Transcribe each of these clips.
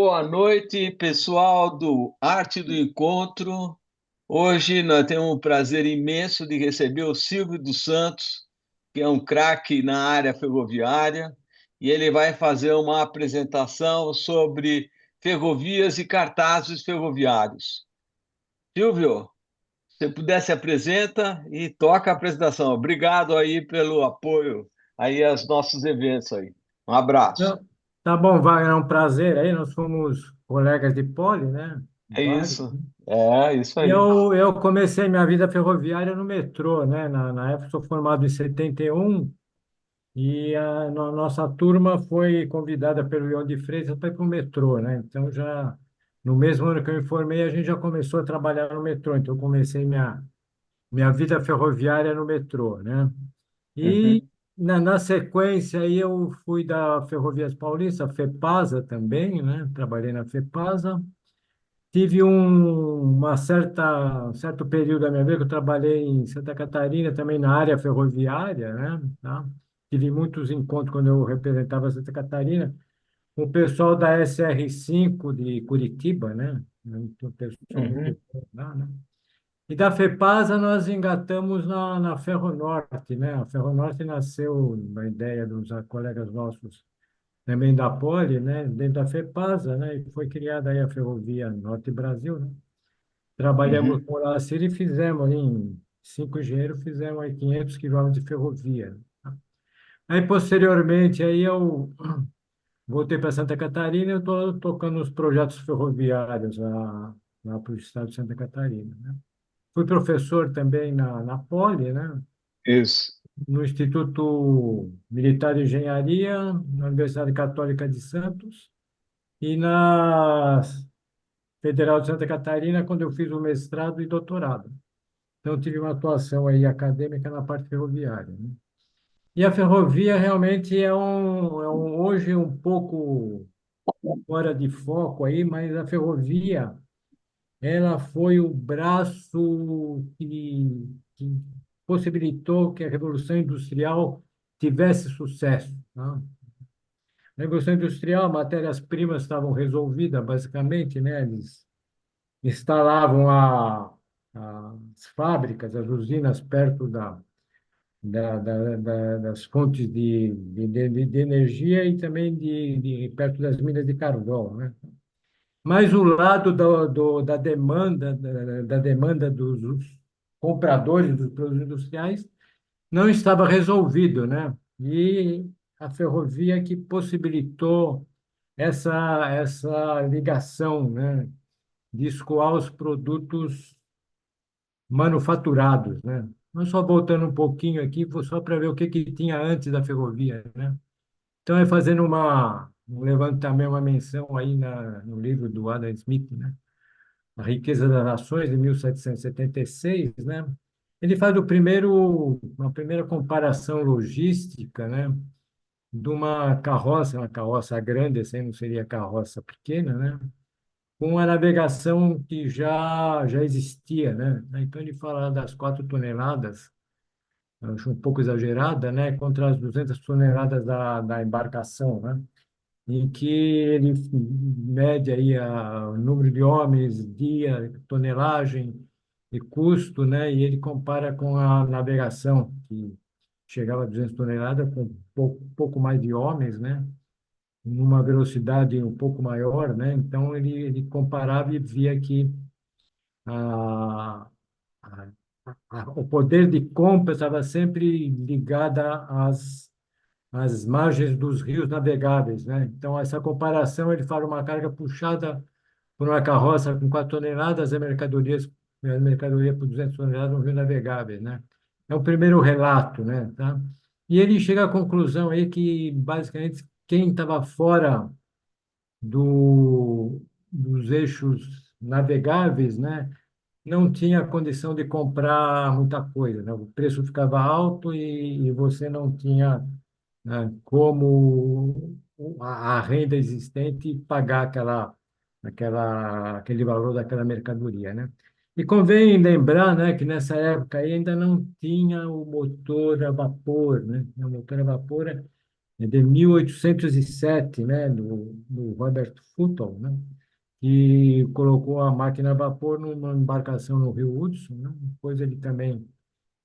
Boa noite, pessoal do Arte do Encontro. Hoje nós temos o prazer imenso de receber o Silvio dos Santos, que é um craque na área ferroviária, e ele vai fazer uma apresentação sobre ferrovias e cartazes ferroviários. Silvio, se você puder se apresenta e toca a apresentação. Obrigado aí pelo apoio aí aos nossos eventos aí. Um abraço. Não, tá bom, Wagner, é um prazer aí. Nós fomos colegas de pole, né? É Vários. isso. É isso E aí. eu comecei minha vida ferroviária no metrô, né? Na época, sou formado em 71 e nossa turma foi convidada pelo Ion de Freitas para ir para o metrô, né? Então, já no mesmo ano que eu me formei, a gente já começou a trabalhar no metrô. Então, eu comecei minha vida ferroviária no metrô, né? E Uhum. na sequência aí eu fui da Ferrovias Paulista, FEPASA também, né? Trabalhei na FEPASA. Tive um certo período da minha vida que eu trabalhei em Santa Catarina, também na área ferroviária, né? Tá? Tive muitos encontros quando eu representava Santa Catarina com o pessoal da SR5 de Curitiba, né? Então, o pessoal muito Uhum. bom lá, né? E da FEPASA nós engatamos na Ferronorte, né? A Ferronorte nasceu uma ideia dos colegas nossos também da Poli, né? Dentro da FEPASA, né? E foi criada aí a Ferrovia Norte Brasil, né? Trabalhamos Uhum. com a Lacir e fizemos ali, em 5 engenheiros, fizemos aí 500 quilômetros de ferrovia. Aí, posteriormente, aí eu voltei para Santa Catarina e eu estou tocando os projetos ferroviários lá para o estado de Santa Catarina, né? Fui professor também na Poli, né? Isso. No Instituto Militar de Engenharia, na Universidade Católica de Santos e na Federal de Santa Catarina, quando eu fiz o mestrado e doutorado. Então, tive uma atuação aí acadêmica na parte ferroviária, né? E a ferrovia realmente hoje um pouco fora de foco aí, mas a ferrovia ela foi o braço que possibilitou que a Revolução Industrial tivesse sucesso, tá? Na Revolução Industrial, matérias-primas estavam resolvidas, basicamente, né? Eles instalavam as fábricas, as usinas perto das fontes de energia e também perto das minas de carvão, né? Mas o lado da demanda dos compradores dos produtos industriais não estava resolvido, né? E a ferrovia que possibilitou essa ligação, né? De escoar os produtos manufaturados, né? Mas só voltando um pouquinho aqui, só para ver o que tinha antes da ferrovia, né? Então, é fazendo um levantamento, uma menção aí no livro do Adam Smith, né? A Riqueza das Nações, de 1776, né? Ele faz uma primeira comparação logística, né? De uma carroça grande, assim não seria carroça pequena, né? Com a navegação que já existia, né? Então ele fala das 4 toneladas, eu acho um pouco exagerada, né? Contra as 200 toneladas da embarcação, né? Em que ele mede aí o número de homens, dia, tonelagem e custo, né? E ele compara com a navegação, que chegava a 200 toneladas com pouco mais de homens, né? Numa velocidade um pouco maior, né? Então ele comparava e via que a, a, o poder de compra estava sempre ligado às margens dos rios navegáveis, né? Então essa comparação ele fala uma carga puxada por uma carroça com 4 toneladas, a mercadoria por 200 toneladas no rio navegável, né? É o primeiro relato, né? Tá? E ele chega à conclusão aí que basicamente quem estava fora dos eixos navegáveis, né, não tinha condição de comprar muita coisa, né? O preço ficava alto e você não tinha, né, como a renda existente pagar aquele valor daquela mercadoria, né? E convém lembrar, né, que nessa época aí ainda não tinha o motor a vapor, né? O motor a vapor é de 1807, né, do Robert Fulton, né, que colocou a máquina a vapor numa embarcação no Rio Hudson, né? Depois ele também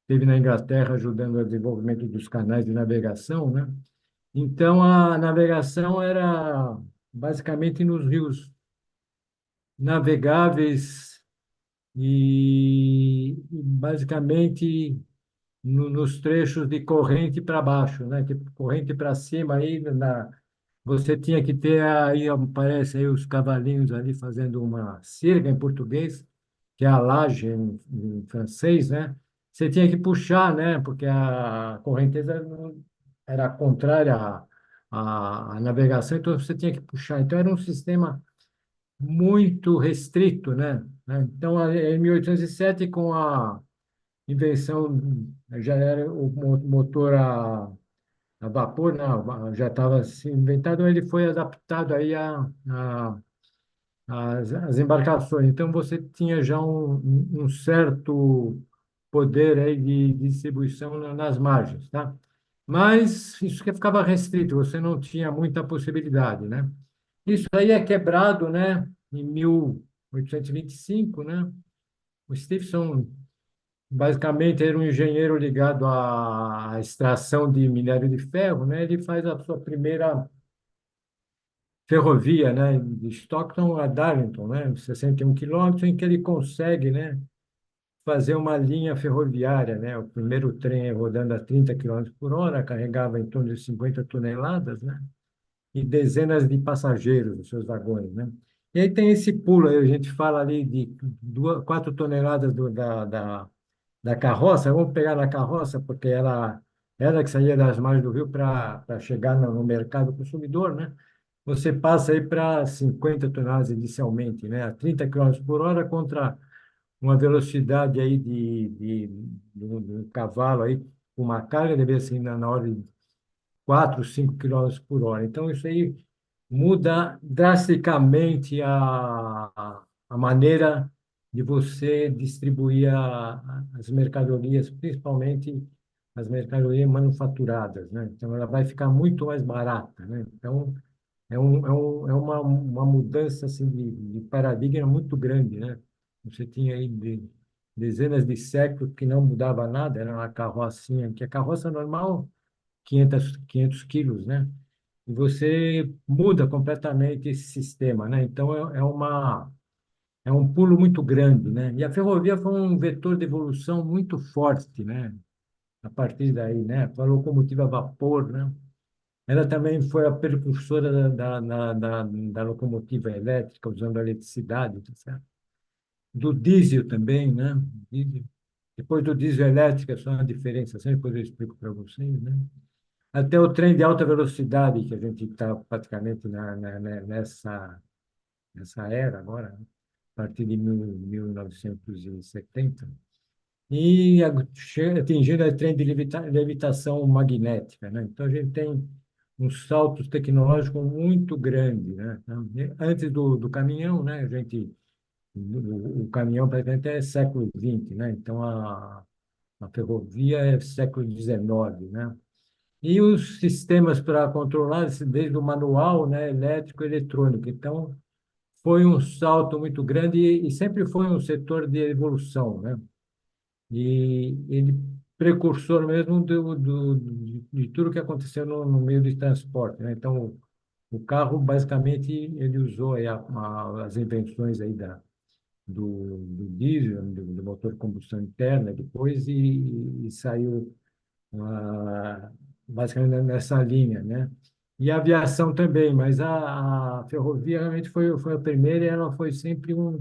esteve na Inglaterra ajudando o desenvolvimento dos canais de navegação, né? Então a navegação era basicamente nos rios navegáveis e basicamente nos trechos de corrente para baixo, né? Que corrente para cima aí você tinha que ter aí aparece aí os cavalinhos ali fazendo uma sirga em português, que é a laje em francês, né? Você tinha que puxar, né? Porque a correnteza era contrária à navegação, então você tinha que puxar. Então era um sistema muito restrito, né? Então, em 1807, com a invenção, já era o motor a vapor, não, já estava assim, inventado, ele foi adaptado aí às embarcações. Então, você tinha já um certo poder aí de distribuição nas margens, tá? Mas isso que ficava restrito, você não tinha muita possibilidade, né? Isso aí é quebrado, né? Em 1825, né? O Stephenson basicamente era um engenheiro ligado à extração de minério de ferro, né? Ele faz a sua primeira ferrovia, né? De Stockton a Darlington, né? 61 quilômetros, em que ele consegue, né? Fazer uma linha ferroviária, né? O primeiro trem rodando a 30 quilômetros por hora, carregava em torno de 50 toneladas, né? E dezenas de passageiros nos seus vagões, né? E aí tem esse pulo, aí a gente fala ali de 4 toneladas da carroça, vamos pegar na carroça, porque ela que saía das margens do rio para chegar no mercado consumidor, né? Você passa aí para 50 toneladas inicialmente, né? A 30 quilômetros por hora contra uma velocidade aí do cavalo aí, uma carga deve ser na ordem de 4, 5 quilômetros por hora. Então, isso aí muda drasticamente a maneira de você distribuir as mercadorias, principalmente as mercadorias manufaturadas, né? Então, ela vai ficar muito mais barata, né? Então, é uma mudança assim, de paradigma muito grande, né? Você tinha aí dezenas de séculos que não mudava nada, era uma carrocinha, que a carroça normal, 500 quilos, né? E você muda completamente esse sistema, né? Então, é um pulo muito grande, né? E a ferrovia foi um vetor de evolução muito forte, né? A partir daí, né? A locomotiva a vapor, né? Ela também foi a precursora da locomotiva elétrica, usando a eletricidade, tá certo? Do diesel também, né? Diesel. Depois do diesel elétrico, é só uma diferenciação, depois eu explico para vocês, né? Até o trem de alta velocidade, que a gente está praticamente nessa era agora, né? A partir de 1970, e atingindo a trem de levitação magnética, né? Então, a gente tem uns saltos tecnológicos muito grandes, né? Antes do caminhão, né? O caminhão praticamente é século XX, né? Então, a ferrovia é século XIX, né? E os sistemas para controlar, desde o manual, né, elétrico e eletrônico. Então, foi um salto muito grande e sempre foi um setor de evolução, né? E ele precursor mesmo de tudo que aconteceu no meio de transporte, né? Então, o carro, basicamente, ele usou aí as invenções aí do diesel, do motor de combustão interna depois e saiu ah, basicamente nessa linha, né? E a aviação também, mas a ferrovia realmente foi a primeira e ela foi sempre um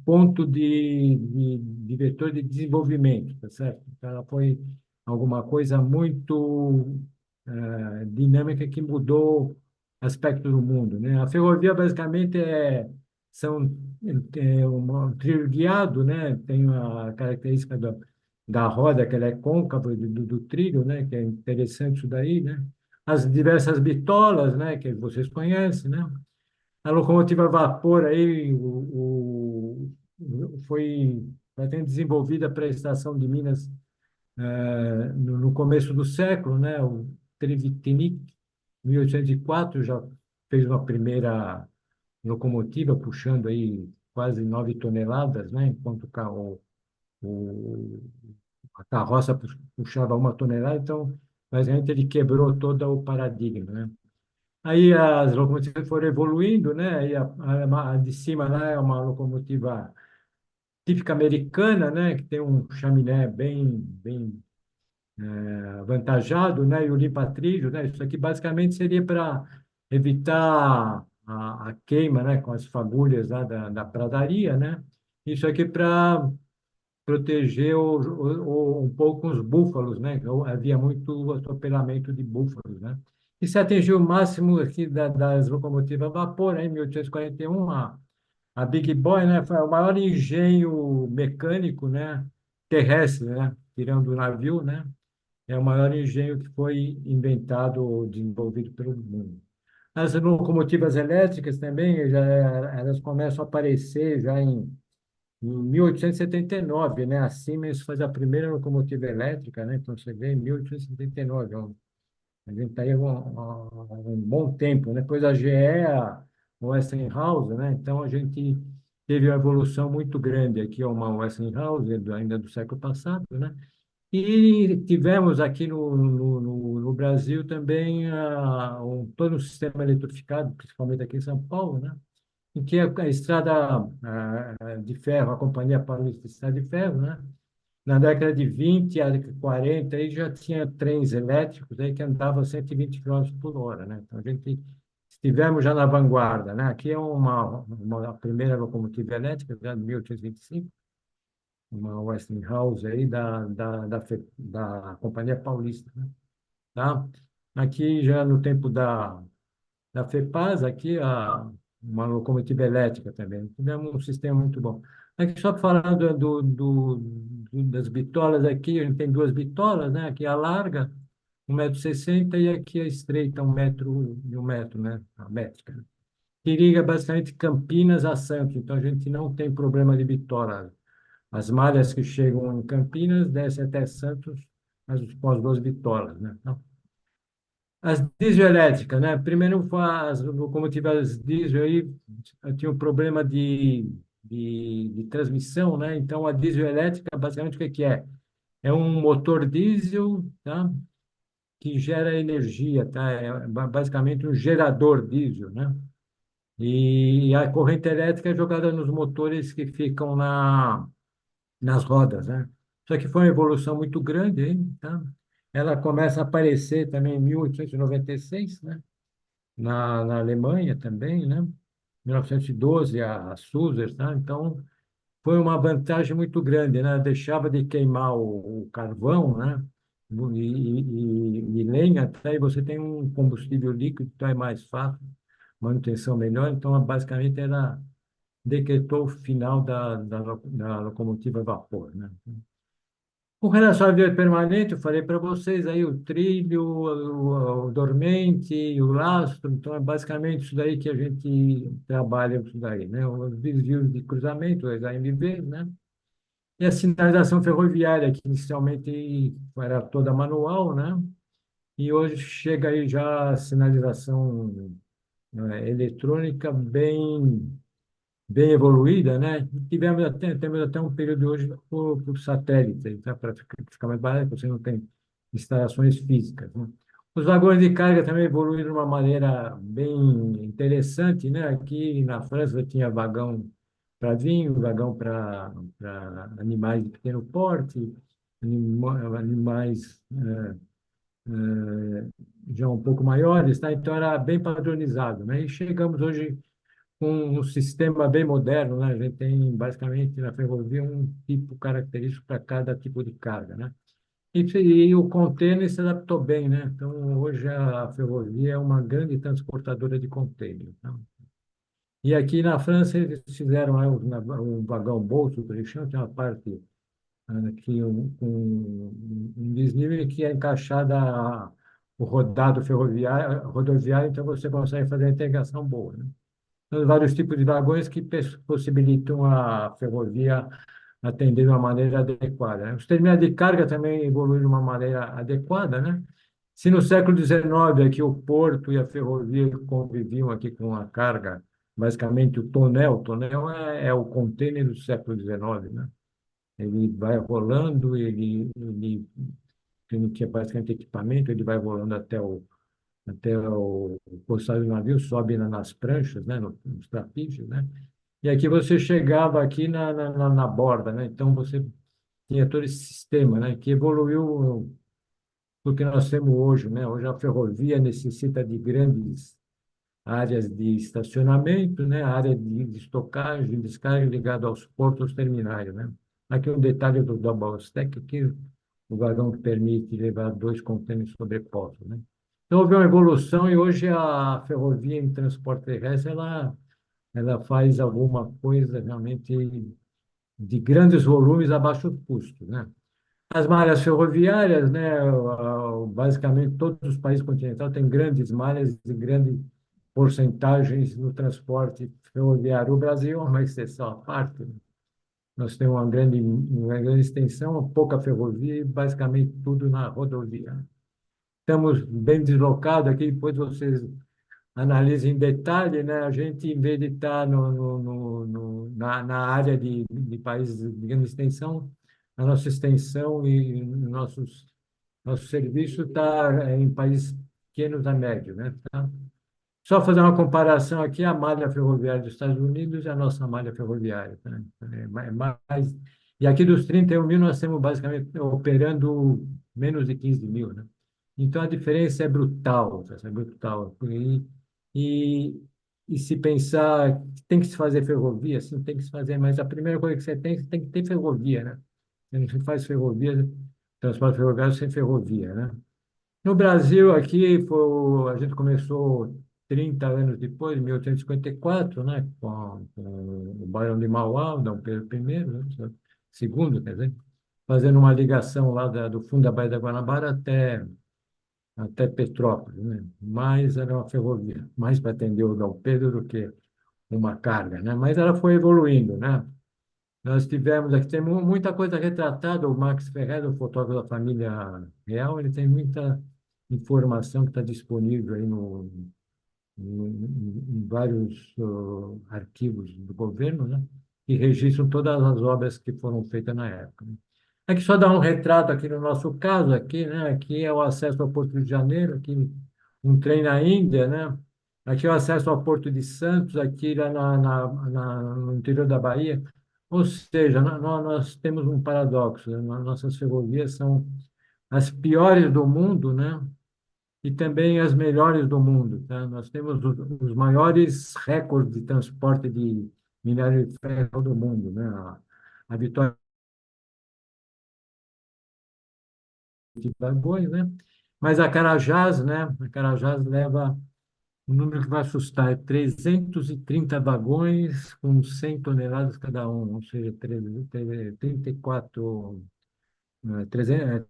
ponto de vetor de desenvolvimento, tá certo? Então, ela foi alguma coisa muito dinâmica que mudou aspecto do mundo, né? A ferrovia basicamente são um trilho guiado, né? Tem a característica da roda que ela é côncava do trilho, né? Que é interessante isso daí, né? As diversas bitolas, né? Que vocês conhecem, né? A locomotiva a vapor aí foi bastante desenvolvida para a estação de Minas no começo do século, né? Trevithick, em 1804, já fez uma primeira locomotiva puxando aí quase 9 toneladas, né? Enquanto o, a carroça puxava 1 tonelada, então, basicamente, ele quebrou todo o paradigma, né? Aí as locomotivas foram evoluindo, né? E a de cima lá é uma locomotiva típica americana, né? Que tem um chaminé bem avantajado, né? E o limpa-trilho, né? Isso aqui basicamente seria para evitar a queima, né? Com as fagulhas lá da pradaria, né? Isso aqui para proteger um pouco os búfalos, né? Então, havia muito atropelamento de búfalos, né? E se atingiu o máximo aqui das locomotivas a vapor, né? Em 1841, a Big Boy, né? Foi o maior engenho mecânico, né? Terrestre, né? Tirando o navio, né? É o maior engenho que foi inventado ou desenvolvido pelo mundo. As locomotivas elétricas também, elas começam a aparecer já em 1879, né? A Siemens faz a primeira locomotiva elétrica, né? Então, você vê em 1879, a gente está aí um bom tempo, né? Depois a GE, a Westinghouse, né? Então, a gente teve uma evolução muito grande aqui, uma Westinghouse, ainda do século passado, né? E tivemos aqui no Brasil também todo um sistema eletrificado, principalmente aqui em São Paulo, né? Em que a estrada de ferro, a Companhia Paulista de Estrada de Ferro, né? Na década de 20 a 40, aí já tinha trens elétricos aí que andavam a 120 quilômetros por hora, né? Então, a gente estivemos já na vanguarda, né? Aqui é uma primeira locomotiva elétrica, já de 1825, uma Westinghouse aí da Companhia Paulista, né? Tá? Aqui já no tempo da FEPAS, aqui uma locomotiva elétrica também. Tivemos um sistema muito bom. Aqui só falando das bitolas aqui, a gente tem duas bitolas, né? Aqui a larga, 1,60 m, e aqui a estreita, 1 metro, né? A métrica. Que liga basicamente Campinas a Santos, então a gente não tem problema de bitola. As malhas que chegam em Campinas descem até Santos com as duas bitolas, né? Então, as dieselétricas, né? Primeiro, as locomotivas diesel aí tinham um problema de transmissão, né? Então, a dieselétrica, basicamente, o que que é? É um motor diesel, tá? Que gera energia, tá? É basicamente um gerador diesel, né? E a corrente elétrica é jogada nos motores que ficam nas rodas, né? Só que foi uma evolução muito grande, hein? Tá? Ela começa a aparecer também em 1896, né? Na Alemanha também, né? 1912, a Sulzer, tá? Então, foi uma vantagem muito grande, né? Deixava de queimar o carvão, né? E lenha, até aí você tem um combustível líquido, então é mais fácil, manutenção melhor. Então, basicamente, ela decretou o final da locomotiva a vapor, né? Com relação à via permanente, eu falei para vocês aí o trilho, o dormente, o lastro, então é basicamente isso daí que a gente trabalha isso daí, né? Os desvios de cruzamento, os AMV, né? E a sinalização ferroviária, que inicialmente era toda manual, né? E hoje chega aí já a sinalização eletrônica bem evoluída, né? Temos até um período hoje por satélite, tá? Para ficar mais barato, você não tem instalações físicas, né? Os vagões de carga também evoluíram de uma maneira bem interessante, né? Aqui na França tinha vagão para vinho, vagão para animais de pequeno porte, animais já um pouco maiores, tá? Então era bem padronizado, né? E chegamos hoje um sistema bem moderno, né? A gente tem basicamente na ferrovia um tipo característico para cada tipo de carga, né? E o container se adaptou bem, né? Então, hoje a ferrovia é uma grande transportadora de container, né? E aqui na França eles fizeram um vagão bolso, que eles chamam, tem uma parte aqui, um desnível que é encaixada o rodado rodoviário, então você consegue fazer a integração boa, né? São vários tipos de vagões que possibilitam a ferrovia atender de uma maneira adequada, né? Os terminais de carga também evoluíram de uma maneira adequada, né? Se no século XIX aqui o porto e a ferrovia conviviam aqui com a carga, basicamente o tonel é o container do século XIX, né? Ele vai rolando, ele não tinha basicamente equipamento, ele vai rolando até o postal do navio, sobe nas pranchas, né? Nos trapícios, né? E aqui você chegava aqui na borda, né? Então você tinha todo esse sistema, né? Que evoluiu do que nós temos hoje, né? Hoje a ferrovia necessita de grandes áreas de estacionamento, né? Área de estocagem, descarga ligada aos portos terminais, né? Aqui um detalhe do double stack, que o vagão que permite levar dois contêineres sobrepostos, né? Então houve uma evolução e hoje a ferrovia em transporte terrestre ela faz alguma coisa realmente de grandes volumes a baixo custo, né? As malhas ferroviárias, né, basicamente todos os países continentais têm grandes malhas e grandes porcentagens no transporte ferroviário. O Brasil é uma exceção à parte, né? Nós temos uma grande extensão, pouca ferrovia e basicamente tudo na rodovia. Estamos bem deslocados aqui, depois vocês analisa em detalhe, né? A gente, em vez de estar na área de países de grande extensão, a nossa extensão e nosso serviço está em países pequenos a médio, né? Tá? Só fazer uma comparação aqui, a malha ferroviária dos Estados Unidos e a nossa malha ferroviária. Tá? E aqui dos 31 mil, nós estamos basicamente operando menos de 15 mil, né? Então, a diferença é brutal, tá? É brutal. E, e se pensar que tem que se fazer ferrovia, sim, tem que se fazer, mas a primeira coisa que você tem que ter ferrovia, né? Você não se faz ferrovia, transporte ferroviário sem ferrovia, né? No Brasil, aqui, a gente começou 30 anos depois, em 1854, né, com o Barão de Mauá, Dom Pedro I, né, segundo, quer dizer, fazendo uma ligação lá do fundo da Baía da Guanabara até Petrópolis, né? Mas era uma ferrovia, mais para atender o Dom Pedro do que uma carga, né? Mas ela foi evoluindo, né? Nós tivemos aqui, tem muita coisa retratada, o Max Ferreira, o fotógrafo da família real, ele tem muita informação que está disponível aí em vários arquivos do governo, né? Que registram todas as obras que foram feitas na época, né? Aqui só dá um retrato aqui no nosso caso, aqui, né? Aqui é o acesso ao Porto de Janeiro, aqui um trem na Índia, né? Aqui é o acesso ao Porto de Santos, aqui lá no interior da Bahia. Ou seja, nós temos um paradoxo, né? Nossas ferrovias são as piores do mundo, né? E também as melhores do mundo, tá? Nós temos os maiores recordes de transporte de minério de ferro do mundo, né? A Vitória de vagões, né? Mas a Carajás, né? A Carajás leva um número que vai assustar, é 330 vagões com 100 toneladas cada um, ou seja, 34, 300,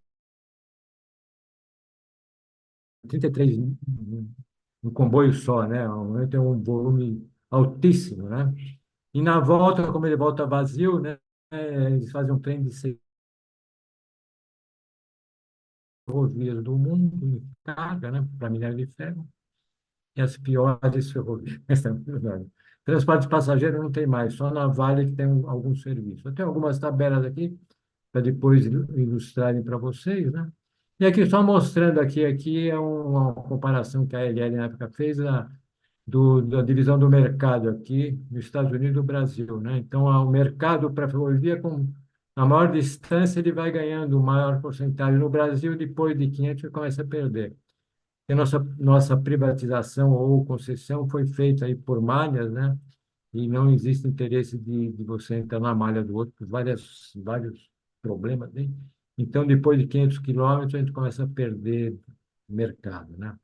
33 no comboio só, né? Tem um volume altíssimo, né? E na volta, como ele volta vazio, né? Eles fazem um trem de 6 ferrovias do mundo, em carga, né? Para minério de ferro, e as piores ferrovias. Transporte de passageiro não tem mais, só na Vale que tem algum serviço. Eu tenho algumas tabelas aqui para depois ilustrarem para vocês, né? E aqui, só mostrando aqui é uma comparação que a LL na época fez da divisão do mercado aqui nos Estados Unidos e no Brasil, né? Então, o mercado para a ferrovia, com a maior distância, ele vai ganhando maior porcentagem. No Brasil, depois de 500, ele começa a perder. E a nossa privatização ou concessão foi feita aí por malhas, né? E não existe interesse de você entrar na malha do outro por vários problemas, né? Então, depois de 500 quilômetros, a gente começa a perder mercado, né?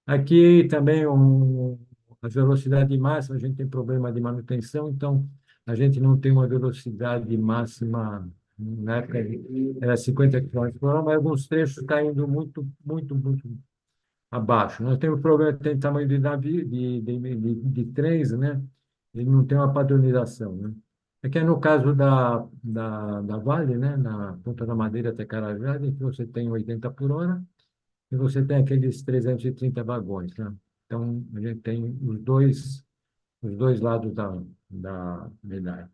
Aqui também a velocidade máxima, a gente tem problema de manutenção, então a gente não tem uma velocidade máxima, na época era 50 quilômetros por hora, mas alguns trechos está indo muito, muito, muito abaixo. Nós temos problema, tem tamanho de navio, de trens, né? Ele não tem uma padronização, né? Aqui é no caso da Vale, né? Na Ponta da Madeira até Carajás, em que você tem 80 por hora, e você tem aqueles 330 vagões, né? Então, a gente tem os dois lados da medalha.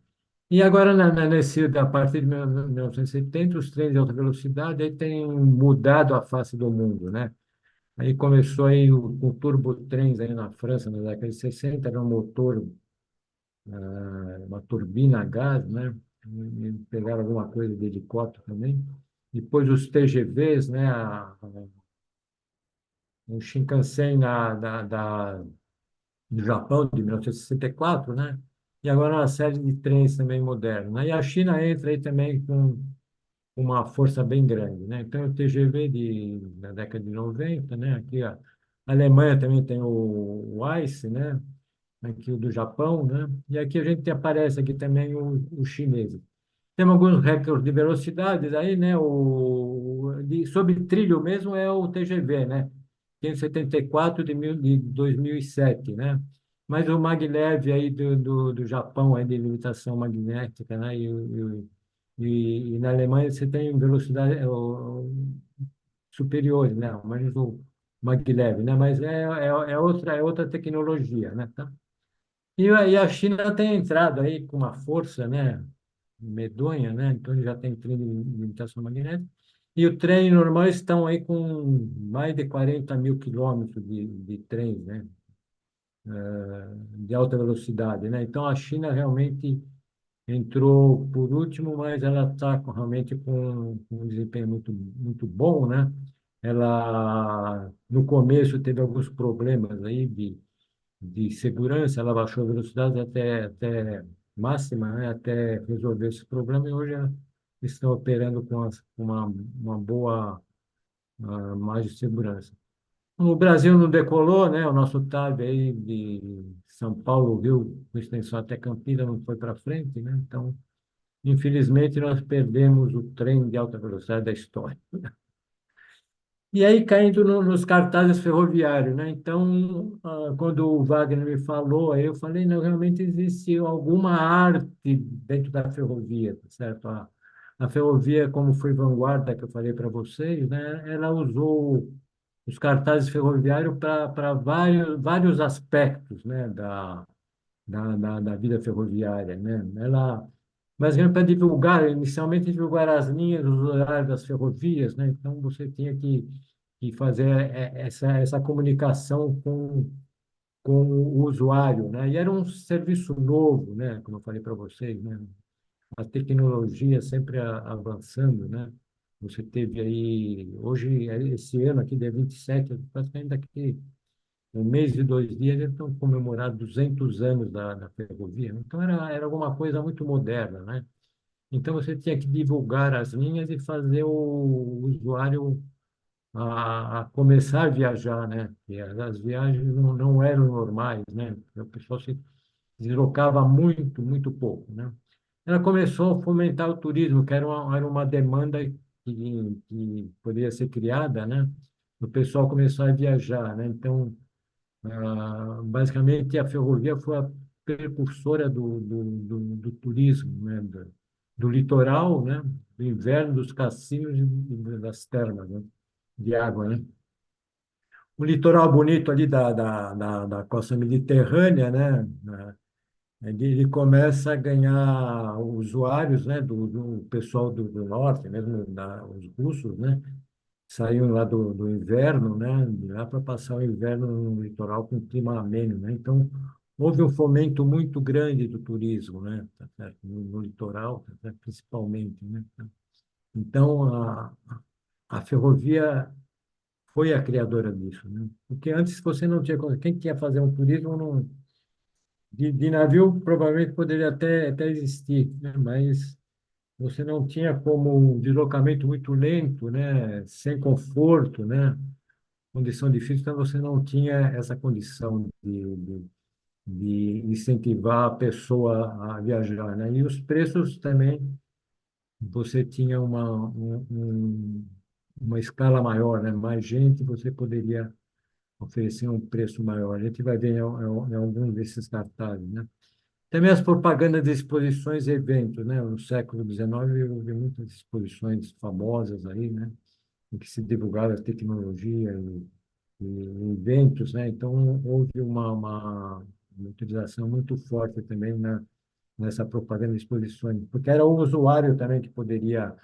E agora, a partir de 1970, os trens de alta velocidade aí têm mudado a face do mundo, né? Aí começou aí com turbotrens aí na França, na década de 60, era um motor, uma turbina a gás, né? E pegaram alguma coisa de helicóptero também. Depois os TGVs, né? O Shinkansen do Japão, de 1964, né? E agora uma série de trens também modernos, né? E a China entra aí também com uma força bem grande, né? Então, o TGV da década de 90, né? Aqui a Alemanha também tem o ICE, né? Aqui o do Japão, né? E aqui a gente aparece aqui também os chineses. Temos alguns recordes de velocidades aí, né? Sobre trilho mesmo é o TGV, né? 574 de 2007, né? Mas o maglev aí do Japão, aí de limitação magnética, né? E na Alemanha você tem velocidade superiores, né? Mas o maglev, né? Mas é outra tecnologia, né? Tá? E a China tem entrado aí com uma força, né? Medonha, né? Então já tem trem de limitação magnética. E o trem normal estão aí com mais de 40 mil quilômetros de trens, né? De alta velocidade, né? Então a China realmente entrou por último, mas ela está realmente com um desempenho muito, muito bom, né? Ela, no começo, teve alguns problemas aí de segurança, ela baixou a velocidade até máxima, né? Até resolver esse problema, e hoje estão operando com uma boa margem de segurança. O Brasil não decolou, né? O nosso TAV aí de São Paulo, Rio, com extensão até Campinas, não foi para frente, né? Então, infelizmente, nós perdemos o trem de alta velocidade da história. E aí, caindo nos cartazes ferroviários, né? Então, quando o Wagner me falou, aí eu falei, não, realmente existe alguma arte dentro da ferrovia, tá certo? A ferrovia, como foi vanguarda, que eu falei para vocês, né? Ela usou os cartazes ferroviários para vários aspectos, né? Da vida ferroviária, né? Ela, basicamente, para divulgar, inicialmente divulgar as linhas, os horários das ferrovias, né? Então, você tinha que fazer essa comunicação com o usuário, né? E era um serviço novo, né? Como eu falei para vocês, né? A tecnologia sempre avançando, né? Você teve aí, hoje, esse ano aqui, dia 27, praticamente daqui um mês e 2 dias, eles estão comemorando 200 anos da ferrovia. Então, era alguma coisa muito moderna, né? Então, você tinha que divulgar as linhas e fazer o usuário a começar a viajar, né? E as viagens não eram normais, né? O pessoal se deslocava muito, muito pouco, né? Ela começou a fomentar o turismo, que era uma demanda que poderia ser criada, né? O pessoal começou a viajar, né? Então, basicamente, a ferrovia foi a precursora do turismo, né? Do litoral, né? Do inverno, dos cassinos e das termas, né? De água, né? O litoral bonito ali da costa mediterrânea, né? Ele começa a ganhar usuários, né? Do pessoal do norte, mesmo os russos, né? Saíam lá do inverno, né? De lá para passar o inverno no litoral com clima ameno, né? Então, houve um fomento muito grande do turismo, né? Tá certo? No litoral, tá certo? Principalmente, né? Então, a ferrovia foi a criadora disso, né? Porque antes você não tinha... Quem quer fazer um turismo não... De navio provavelmente poderia até existir, né? Mas você não tinha como um deslocamento muito lento, né? Sem conforto, né? Condição difícil, então você não tinha essa condição de incentivar a pessoa a viajar, né? E os preços também, você tinha uma escala maior, né? Mais gente, você poderia oferecer um preço maior. A gente vai ver em alguns desses cartazes, né? Também as propagandas de exposições e eventos, né? No século XIX houve muitas exposições famosas aí, né? em que se divulgava a tecnologia e eventos, né? Então, houve uma utilização muito forte também nessa propaganda de exposições, porque era o usuário também que poderia,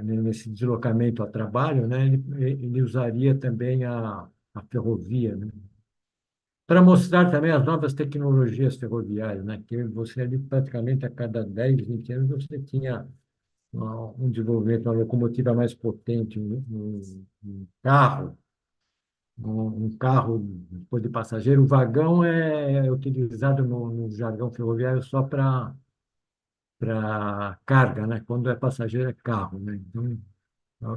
nesse deslocamento a trabalho, né? Ele usaria também a ferrovia, né? Para mostrar também as novas tecnologias ferroviárias, né? Que você ali praticamente a cada 10, 20 anos você tinha um desenvolvimento, uma locomotiva mais potente, um carro, um carro depois de passageiro. O vagão é utilizado no jargão ferroviário só para carga, né? Quando é passageiro é carro, né? Então,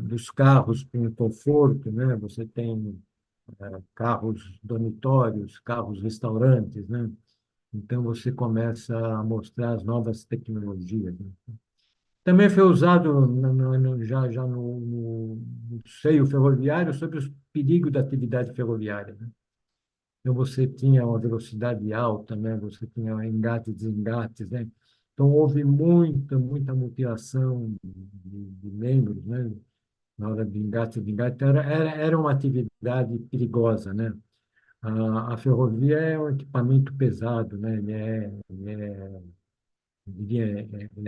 dos carros com conforto, né? Você tem carros dormitórios, carros restaurantes, né? Então você começa a mostrar as novas tecnologias, né? Também foi usado já no seio ferroviário sobre os perigos da atividade ferroviária, né? Então você tinha uma velocidade alta, né? Você tinha engates e desengates, né? Então houve muita mutilação de membros, né? Na hora de engate e desengate. Então, era uma atividade perigosa, né? A ferrovia é um equipamento pesado, né? Ele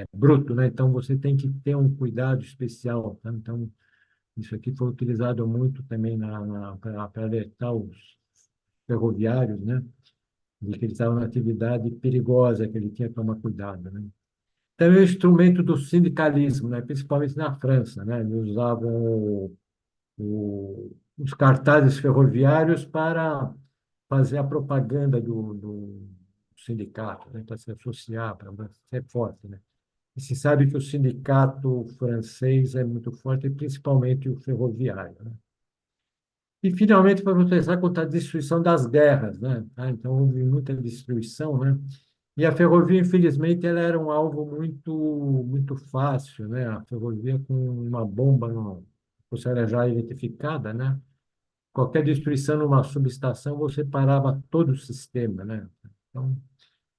é bruto, né? Então você tem que ter um cuidado especial, tá? Então isso aqui foi utilizado muito também para alertar os ferroviários, né? De que eles estavam na atividade perigosa, que ele tinha que tomar cuidado, né? Também o instrumento do sindicalismo, né? Principalmente na França, né? Eles usavam os cartazes ferroviários para fazer a propaganda do sindicato, né? Para se associar, para ser forte, né? E se sabe que o sindicato francês é muito forte, principalmente o ferroviário, né? E, finalmente, foi protestar contra a destruição das guerras, né? Então, houve muita destruição, né? E a ferrovia, infelizmente, ela era um alvo muito fácil, né? A ferrovia com uma bomba no, você era já identificada, né? Qualquer destruição numa subestação, você parava todo o sistema, né? Então,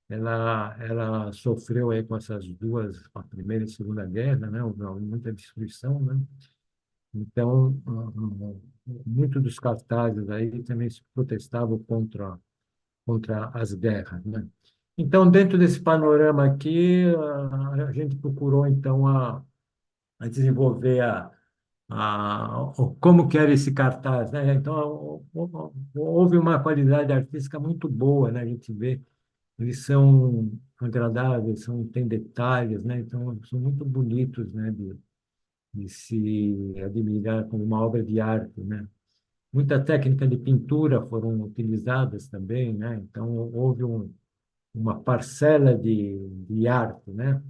ela sofreu aí com essas duas, a Primeira e a Segunda Guerra, né? Houve muita destruição, né? Então, muito dos cartazes aí também se protestavam contra as guerras, né? Então, dentro desse panorama aqui, a gente procurou, então, a desenvolver como que era esse cartaz, né? Então, houve uma qualidade artística muito boa, né? A gente vê, eles são agradáveis, tem detalhes, né? Então, são muito bonitos, né? De se admirar como uma obra de arte, né? Muita técnica de pintura foram utilizadas também, né? Então, houve uma parcela de arte, né?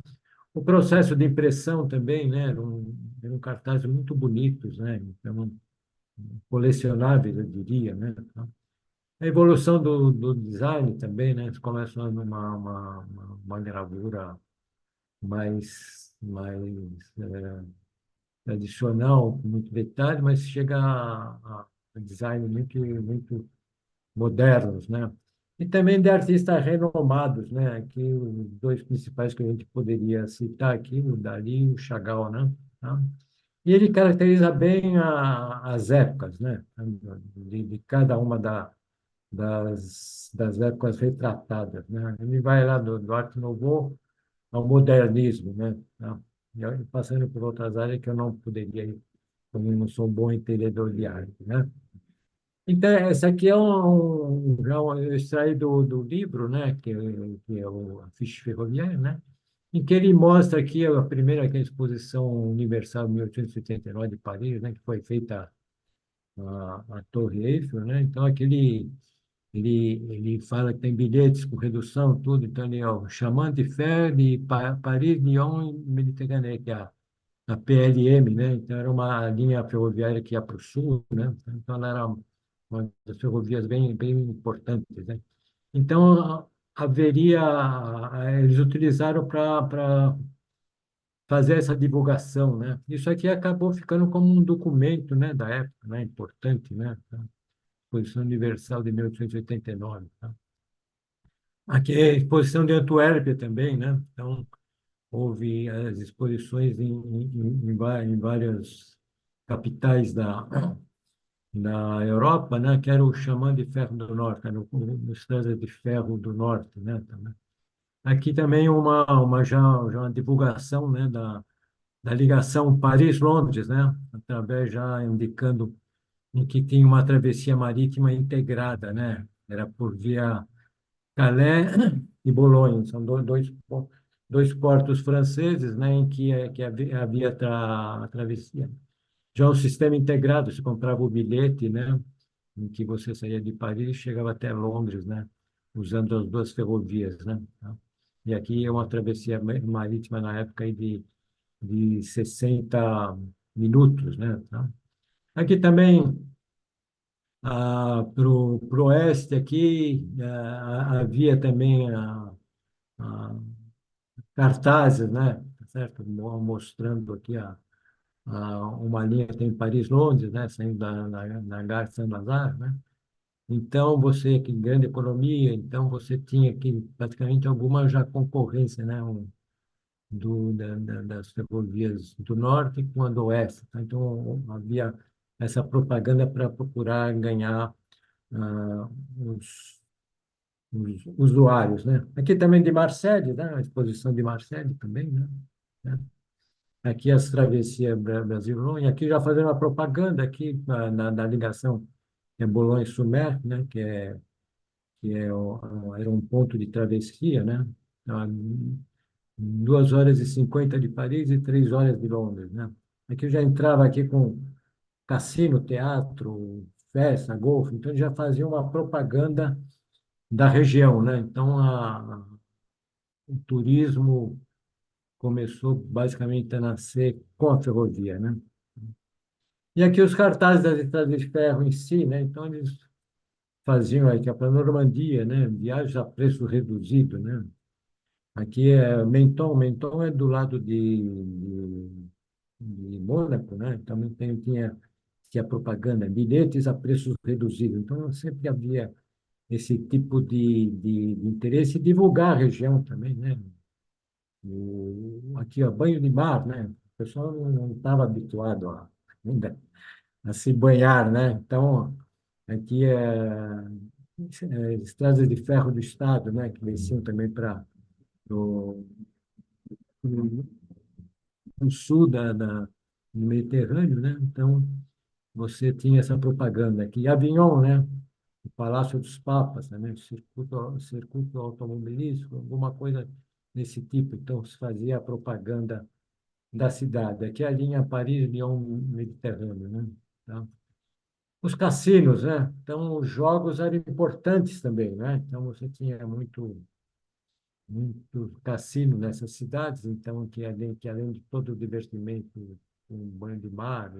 O processo de impressão também, né? Eram cartazes muito bonitos, né? Então, colecionáveis, eu diria, né? A evolução do design também, né? Começa uma gravura mais tradicional, com muito detalhe, mas chega a design muito modernos, né? E também de artistas renomados, né? Aqui os dois principais que a gente poderia citar aqui, o Dalí e o Chagall, né? Tá? E ele caracteriza bem as épocas, né? De cada uma das épocas retratadas, né? Ele vai lá do Arte Nouveau ao modernismo, né? Tá? E aí, passando por outras áreas que eu não poderia ir, como eu não sou um bom entendedor de arte, né? Então, essa aqui é eu extraí do livro, né, que é a Ficha Ferroviária, né, em que ele mostra aqui a primeira que é a Exposição Universal de 1889 de Paris, né, que foi feita a Torre Eiffel, né, então ele fala que tem bilhetes com redução, tudo, então ele é o Chemin de Fer de Paris, Lyon e Mediterrânea, que é a PLM, né? Então era uma linha ferroviária que ia para o sul, né? Então ela era uma das ferrovias bem importantes, né? Então haveria, eles utilizaram para fazer essa divulgação, né? Isso aqui acabou ficando como um documento, né, da época, né, importante, né? A Exposição Universal de 1889, tá? Aqui é a Exposição de Antuérpia também, né? Então houve as exposições em várias capitais da Europa, né, que era o chamado de Ferro do Norte, era o Estrada de Ferro do Norte, né, também. Aqui também já uma divulgação, né, da ligação Paris-Londres, né, através já indicando em que tinha uma travessia marítima integrada, né, era por via Calais e Boulogne, são dois portos franceses, né, em que havia a travessia. Já o sistema integrado, você comprava o bilhete, né, em que você saía de Paris e chegava até Londres, né, usando as duas ferrovias, né. Tá? E aqui é uma travessia marítima na época aí de 60 minutos, né. Tá? Aqui também, para o oeste, aqui, havia também a cartazes, né, tá certo? Mostrando aqui uma linha que tem Paris-Londres, né, saindo da Gare Saint-Lazare, né? Então, você, que grande economia, então você tinha aqui praticamente alguma já concorrência, né, das ferrovias do norte com a do oeste. Tá? Então, havia essa propaganda para procurar ganhar os, os usuários, né? Aqui também de Marseille, né, a exposição de Marseille também, né? Aqui as travessias Brasil-Londres, aqui já fazendo uma propaganda aqui na ligação Boulogne-Sumer, né, era um ponto de travessia, né? Então, 2 horas e 50 de Paris e 3 horas de Londres, né? Aqui eu já entrava aqui com cassino, teatro, festa, golfe, então já fazia uma propaganda da região, né? Então o turismo começou basicamente a nascer com a ferrovia, né? E aqui os cartazes das estradas de ferro em si, né? Então eles faziam aqui para a Normandia, né? Viagens a preço reduzido, né? Aqui é Menton, Menton é do lado de Mônaco, né? Também tinha propaganda, bilhetes a preços reduzidos. Então sempre havia esse tipo de interesse, e divulgar a região também, né? Aqui, ó, banho de mar, né? O pessoal não estava habituado ainda a se banhar, né? Então, aqui estradas de ferro do estado, né? Que desciam também para o sul do Mediterrâneo, né? Então, você tinha essa propaganda aqui. Avignon, né? O Palácio dos Papas, também, circuito automobilístico, alguma coisa desse tipo. Então, se fazia a propaganda da cidade. Aqui é a linha Paris-Lyon-Mediterrâneo, né? Tá? Os cassinos, né? Então, os jogos eram importantes também, né? Então, você tinha muito cassino nessas cidades, então, que além de todo o divertimento, um banho de mar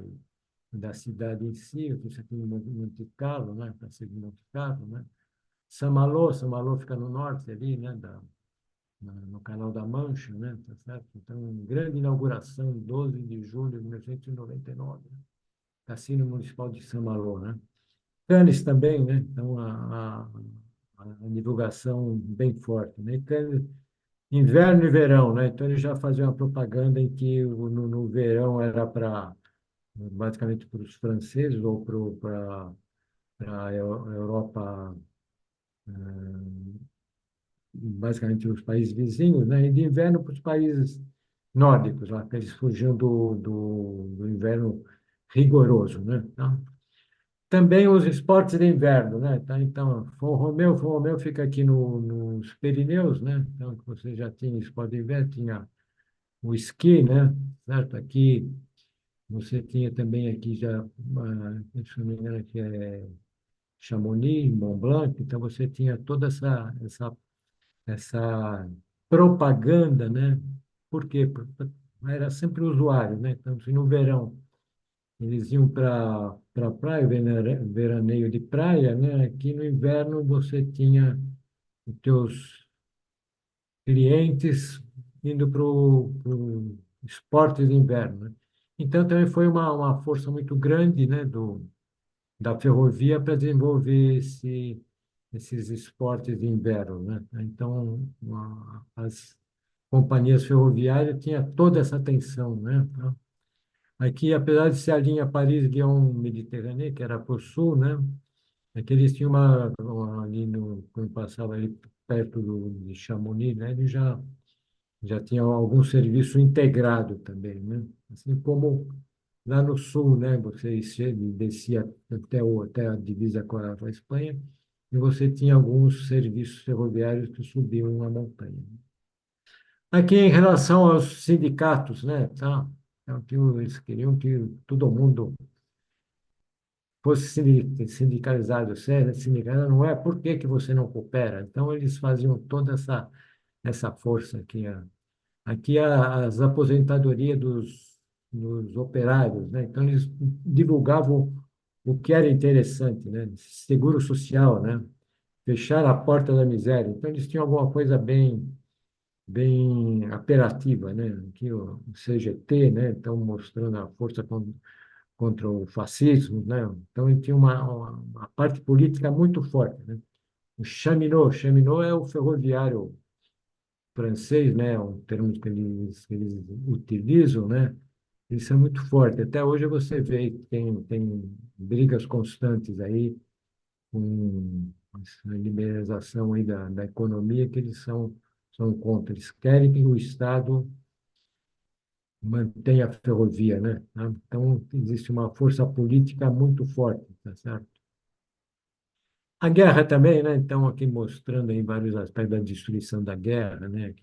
da cidade em si, você tinha Monte Carlo, né? Passeio de Monte Carlo, né? Saint-Malo fica no norte ali, né? No Canal da Mancha, né? Tá certo? Então, grande inauguração, 12 de julho de 1999, né? Cassino Municipal de Saint-Malo, né? Cannes também, né? Então, a divulgação bem forte, né? Cannes, inverno e verão, né? Então, ele já fazia uma propaganda em que no verão era basicamente para os franceses ou para a Europa, basicamente os países vizinhos, né? E de inverno para os países nórdicos, lá, que eles fugiam do inverno rigoroso, né? Então, também os esportes de inverno, né? Tá? Então, Font-Romeu fica aqui nos Pirineus, né? Então, você já tinha esporte de inverno, tinha o esqui, né? Certo? Aqui você tinha também aqui já, se não me engano, aqui é Chamonix, Mont Blanc, então você tinha toda essa propaganda, né? Por quê? Era sempre o usuário, né? Então, se no verão eles iam para a praia, veraneio de praia, né? Aqui no inverno você tinha os teus clientes indo para o esporte de inverno, né? Então, também foi uma força muito grande, né, da ferrovia para desenvolver esses esportes de inverno, né? Então, as companhias ferroviárias tinham toda essa atenção, né? Então, Aqui, apesar de ser a linha Paris-Lyon-Mediterrânea, que era por sul, né? Aqui eles tinham ali no, quando passava ali perto de Chamonix, né? Eles já tinham algum serviço integrado também, né? Assim como lá no sul, né? Você descia até a divisa com a Espanha e você tinha alguns serviços ferroviários que subiam a montanha. Aqui, em relação aos sindicatos, né? Tá? Então, que eles queriam que todo mundo fosse sindicalizado, se sindicalizado não é, por que que você não coopera? Então, eles faziam toda essa força aqui. Aqui as aposentadorias dos operários, né? Então, eles divulgavam o que era interessante, né? Seguro social, né? Fechar a porta da miséria. Então, eles tinham alguma coisa bem apelativa, né? Aqui o CGT, né? Então, mostrando a força contra o fascismo, né? Então, ele tinha uma parte política muito forte, né? O Cheminot é o ferroviário francês, né? É um termo que eles utilizam, né? Eles são muito fortes. Até hoje você vê que tem brigas constantes aí com a liberalização aí da economia que eles são contra. Eles querem que o Estado mantenha a ferrovia, né? Tá? Então, existe uma força política muito forte, tá certo? A guerra também, né? Então, aqui mostrando aí vários aspectos da destruição da guerra, né?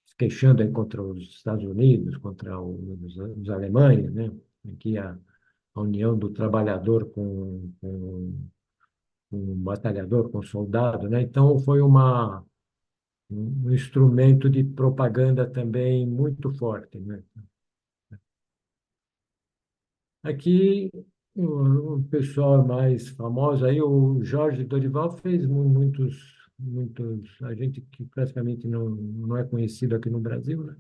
Se queixando aí contra os Estados Unidos, contra os alemães, né? Aqui a união do trabalhador com o batalhador, com o soldado, né? Então, foi um instrumento de propaganda também muito forte, né? Aqui, o pessoal mais famoso aí, o Jorge Dorival fez muitos, a gente que praticamente não é conhecido aqui no Brasil, né?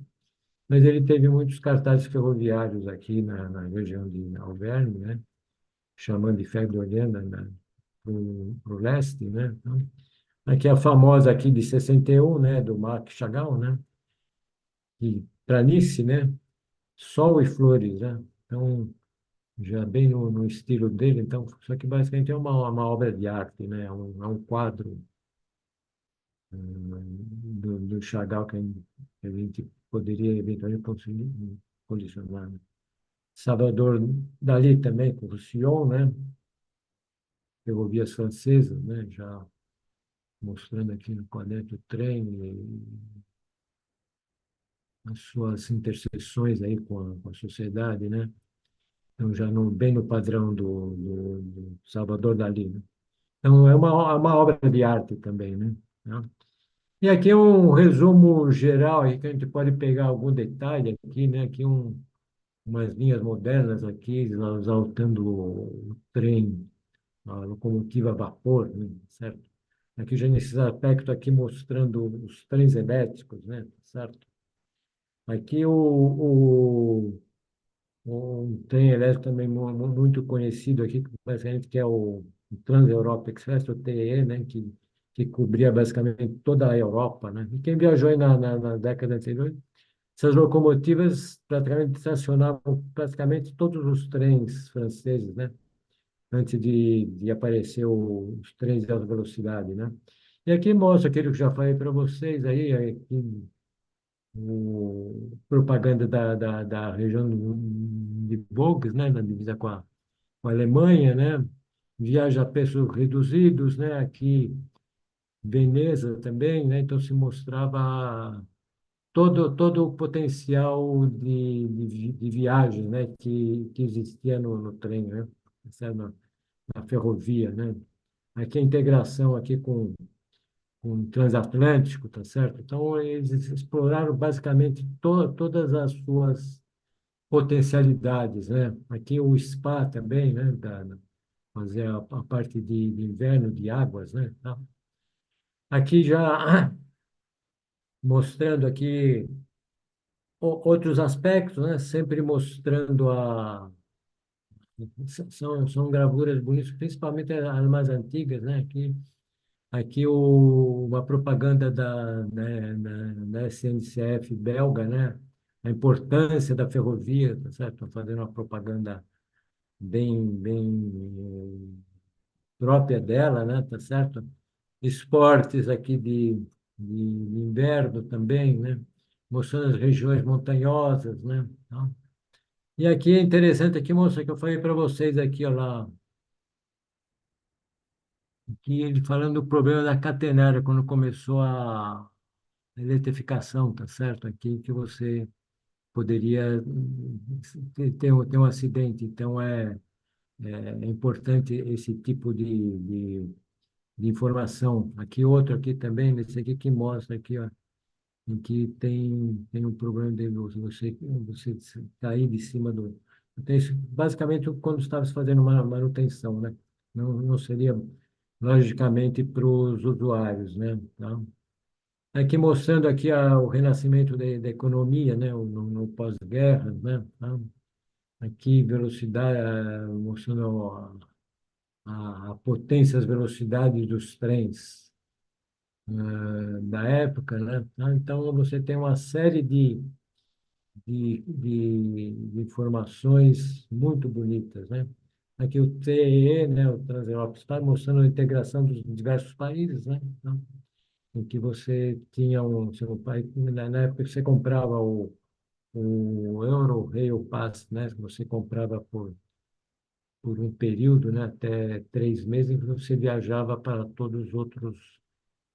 Mas ele teve muitos cartazes ferroviários aqui na região de Alverne, né? Chamando de febre olhando para o leste, né? Então, aqui a famosa aqui de 61, né? Do Marc Chagall, né? E planície, né? Sol e flores, né? Então, já bem no estilo dele, então, só que basicamente é uma obra de arte, né? É um quadro do Chagall que a gente poderia eventualmente conseguir colecionar, né? Salvador Dalí também, com o Sion, né? Ferrovias francesas, né? Já mostrando aqui no quadro do trem e as suas interseções aí com a sociedade, né? Então, já bem no padrão do Salvador Dalí, né? Então, é uma obra de arte também, né? Né? E aqui é um resumo geral, aí, que a gente pode pegar algum detalhe aqui, né? Aqui umas linhas modernas aqui, exaltando o trem, a locomotiva a vapor, né? Certo? Aqui já nesse aspecto aqui mostrando os trens elétricos, né? Certo? Aqui um trem elétrico também muito conhecido aqui, basicamente, que é o Trans-Europa Express, o TE, né, que cobria basicamente toda a Europa, né? E quem viajou aí na década anterior, essas locomotivas praticamente estacionavam praticamente todos os trens franceses, né? Antes de aparecer os trens de alta velocidade, né? E aqui mostra aquilo que eu já falei para vocês aí, propaganda da região de Bogs, né, na divisa com a Alemanha, né, viaja a preços reduzidos, né, aqui Veneza também, né, então se mostrava todo o potencial de viagem, né, que existia no trem, né, na ferrovia, né. Aqui a integração aqui com o transatlântico, tá certo? Então, eles exploraram basicamente todas as suas potencialidades, né? Aqui o spa também, né? Fazer a parte de inverno de águas, né? Tá? Aqui já mostrando aqui outros aspectos, né? Sempre mostrando são gravuras bonitas, principalmente as mais antigas, né? Aqui uma propaganda da SNCF belga, né? a importância da ferrovia, tá certo? Estou fazendo uma propaganda bem própria dela, né? Tá certo? Esportes aqui de inverno também, né? Mostrando as regiões montanhosas, né? Então, e aqui é interessante, aqui, moça, que eu falei para vocês aqui, ó, lá, que ele falando do problema da catenária, quando começou a eletrificação, tá certo? Aqui que você poderia ter um acidente. Então, é importante esse tipo de informação. Aqui outro aqui também, nesse aqui que mostra aqui, ó, em que tem um problema de você cair de cima do... Então, isso, basicamente, quando estava se fazendo uma manutenção, né? Não seria, logicamente, para os usuários, né? Então, aqui mostrando aqui o renascimento da economia, né? No pós-guerra, né? Então, aqui velocidade, mostrando a potência, as velocidades dos trens da época, né? Então, você tem uma série de informações muito bonitas, né? Aqui o TEE, né, o Transeuropa está mostrando a integração dos diversos países, né? Então, em que você tinha seu país, na época que você comprava o Euro Rail Pass, né? Você comprava por um período, né, até 3 meses, em que você viajava para todos os outros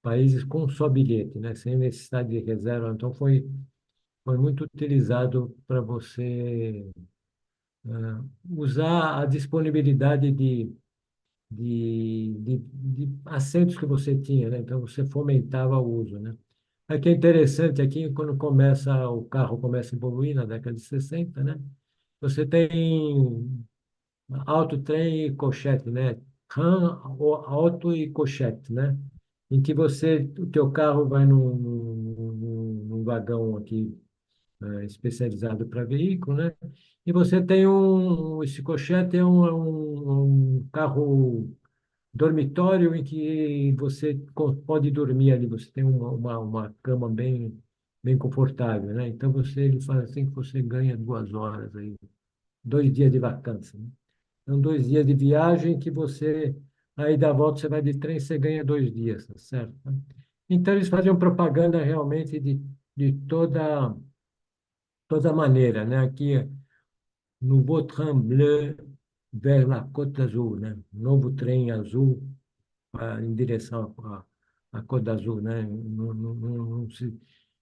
países com só bilhete, né, sem necessidade de reserva. Então, foi muito utilizado para você usar a disponibilidade de assentos que você tinha, né? Então, você fomentava o uso, né? Aqui é interessante, aqui, quando o carro começa a evoluir, na década de 60, né? Você tem auto, trem e colchete, né? Ram, auto e colchete, né? Em que o teu carro vai num vagão aqui especializado para veículo, né? E você tem esse colchete é um carro dormitório em que você pode dormir ali, você tem uma cama bem confortável, né? Então ele fala assim que você ganha 2 horas aí, 2 dias de vacância, né? São 2 dias de viagem que aí da volta você vai de trem, você ganha 2 dias, tá certo? Então eles faziam propaganda realmente de toda maneira, né? Aqui, Nouveau Train Bleu vers la Côte d'Azur, né? Novo trem azul em direção à Côte d'Azur, né?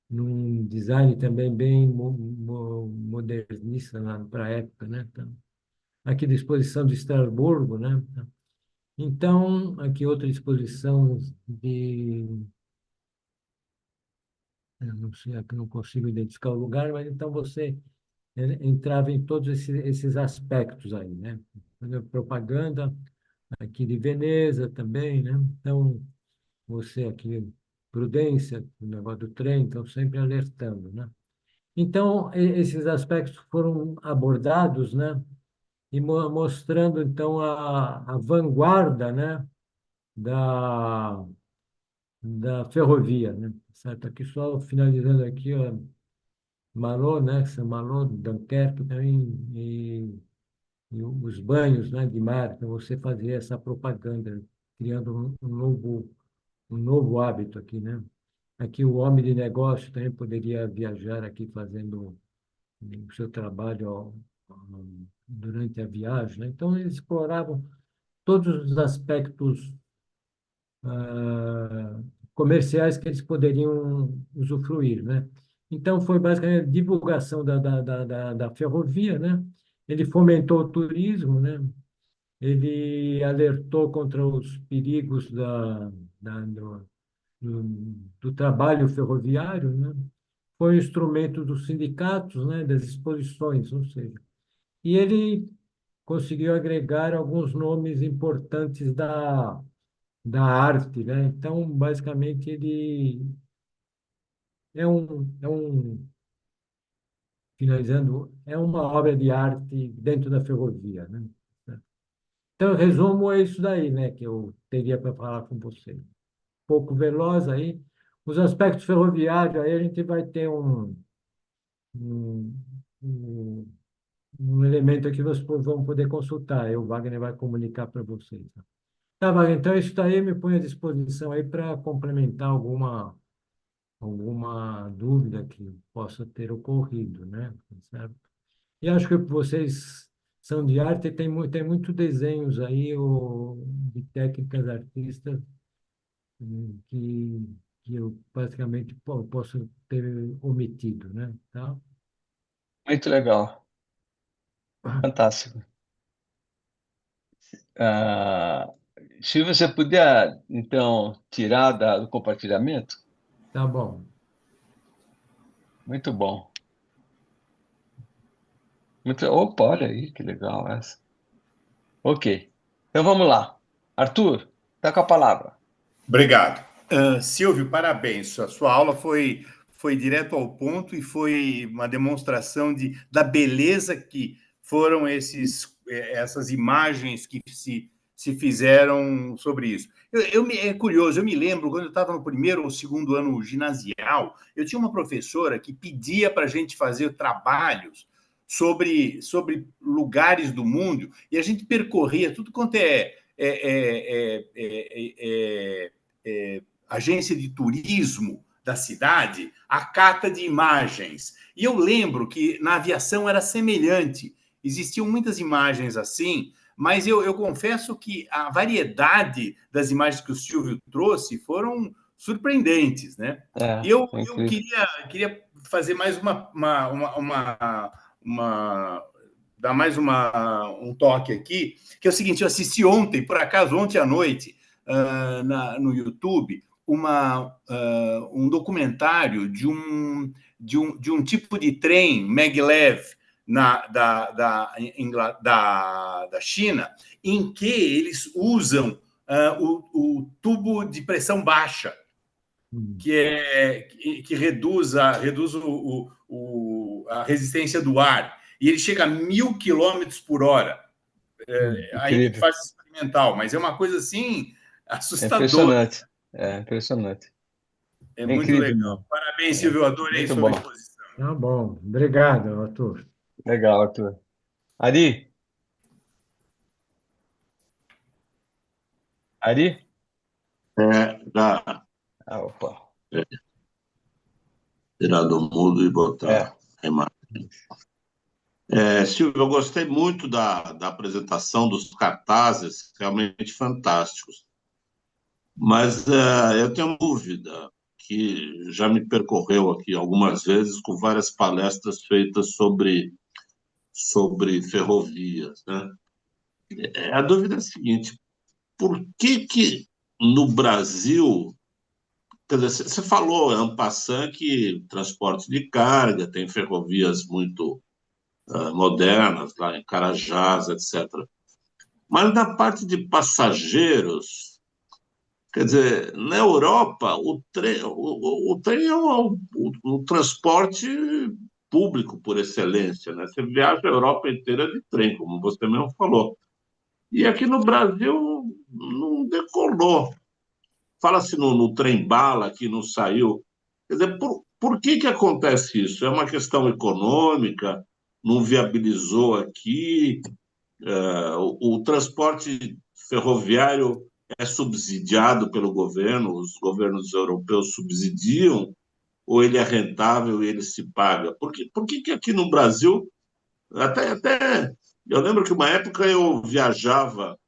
Num design também bem modernista para a época, né? Então, aqui a exposição de Estrasburgo, né? Então, aqui outra exposição eu não sei, aqui não consigo identificar o lugar, mas então você entrava em todos esses aspectos aí, né? Propaganda aqui de Veneza também, né? Então, você aqui, prudência, o negócio do trem, então sempre alertando, né? Então, esses aspectos foram abordados, né? E mostrando, então, a vanguarda, né? Da, da ferrovia, né? Certo? Aqui só finalizando aqui, ó, Malo, né? Saint-Malo, Dunkerque também, e os banhos, né, de mar, então você fazia essa propaganda, criando um novo hábito aqui, né? Aqui o homem de negócio também poderia viajar aqui fazendo o seu trabalho durante a viagem, né? Então eles exploravam todos os aspectos ah, comerciais que eles poderiam usufruir, né? Então, foi basicamente a divulgação da ferrovia, né? Ele fomentou o turismo, né? Ele alertou contra os perigos da, do, do, do trabalho ferroviário, né? Foi um instrumento dos sindicatos, né? Das exposições, ou seja, e ele conseguiu agregar alguns nomes importantes da arte, né? Então, basicamente, ele finalizando, é uma obra de arte dentro da ferrovia, né? Então, em resumo, é isso daí, né, que eu teria para falar com você. Um pouco veloz aí. Os aspectos ferroviários, aí a gente vai ter um, um, um elemento que vocês vão poder consultar. Aí o Wagner vai comunicar para vocês. Tá, Wagner, então isso daí me põe à disposição aí para complementar alguma dúvida que possa ter ocorrido, né? Certo? E acho que vocês são de arte e tem muito desenhos aí de técnicas artistas que, que eu praticamente posso ter omitido, né? Tá? Muito legal, fantástico. Ah, se você puder, então, tirar do compartilhamento, Tá bom. muito bom. Opa, olha aí, que legal essa. Ok, então vamos lá. Arthur, tá com a palavra. Obrigado. Silvio, parabéns. A sua aula foi direto ao ponto e foi uma demonstração da beleza que foram essas imagens que se fizeram sobre isso. É curioso, eu me lembro, quando eu estava no primeiro ou segundo ano ginasial, eu tinha uma professora que pedia para a gente fazer trabalhos sobre lugares do mundo e a gente percorria tudo quanto agência de turismo da cidade a cata de imagens. E eu lembro que na aviação era semelhante. Existiam muitas imagens assim, mas eu confesso que a variedade das imagens que o Silvio trouxe foram surpreendentes, né? É, Eu incrível. queria fazer mais dar mais um toque aqui, que é o seguinte: eu assisti ontem, por acaso, ontem à noite, no YouTube, um documentário de um tipo de trem maglev da China, em que eles usam o tubo de pressão baixa, Hum. que reduz a resistência do ar. E ele chega a 1.000 km/h. Ainda em Incrível. fase experimental, mas é uma coisa assim É assustadora. impressionante. É impressionante. É É muito incrível legal. mesmo. Parabéns, É, Silvio. Adorei muito sua bom. exposição. Tá bom. Obrigado, Arthur. Legal, Arthur. Ari? Ari? Já Ah, opa. tirar do mudo e É. botar a imagem. Silvio, eu gostei muito da apresentação dos cartazes, realmente fantásticos. Mas eu tenho uma dúvida que já me percorreu aqui algumas vezes com várias palestras feitas sobre ferrovias, né? A dúvida é a seguinte: por que no Brasil, quer dizer, você falou, é um passant que transporte de carga, tem ferrovias muito modernas, lá em Carajás, etc. Mas na parte de passageiros, quer dizer, na Europa, o trem é o transporte público por excelência, né? Você viaja a Europa inteira de trem, como você mesmo falou. E aqui no Brasil não decolou. Fala-se no trem-bala que não saiu. Quer dizer, por que acontece isso? É uma questão econômica? Não viabilizou aqui? O transporte ferroviário é subsidiado pelo governo, os governos europeus subsidiam, ou ele é rentável e ele se paga? Por que aqui no Brasil, até eu lembro que uma época eu viajava,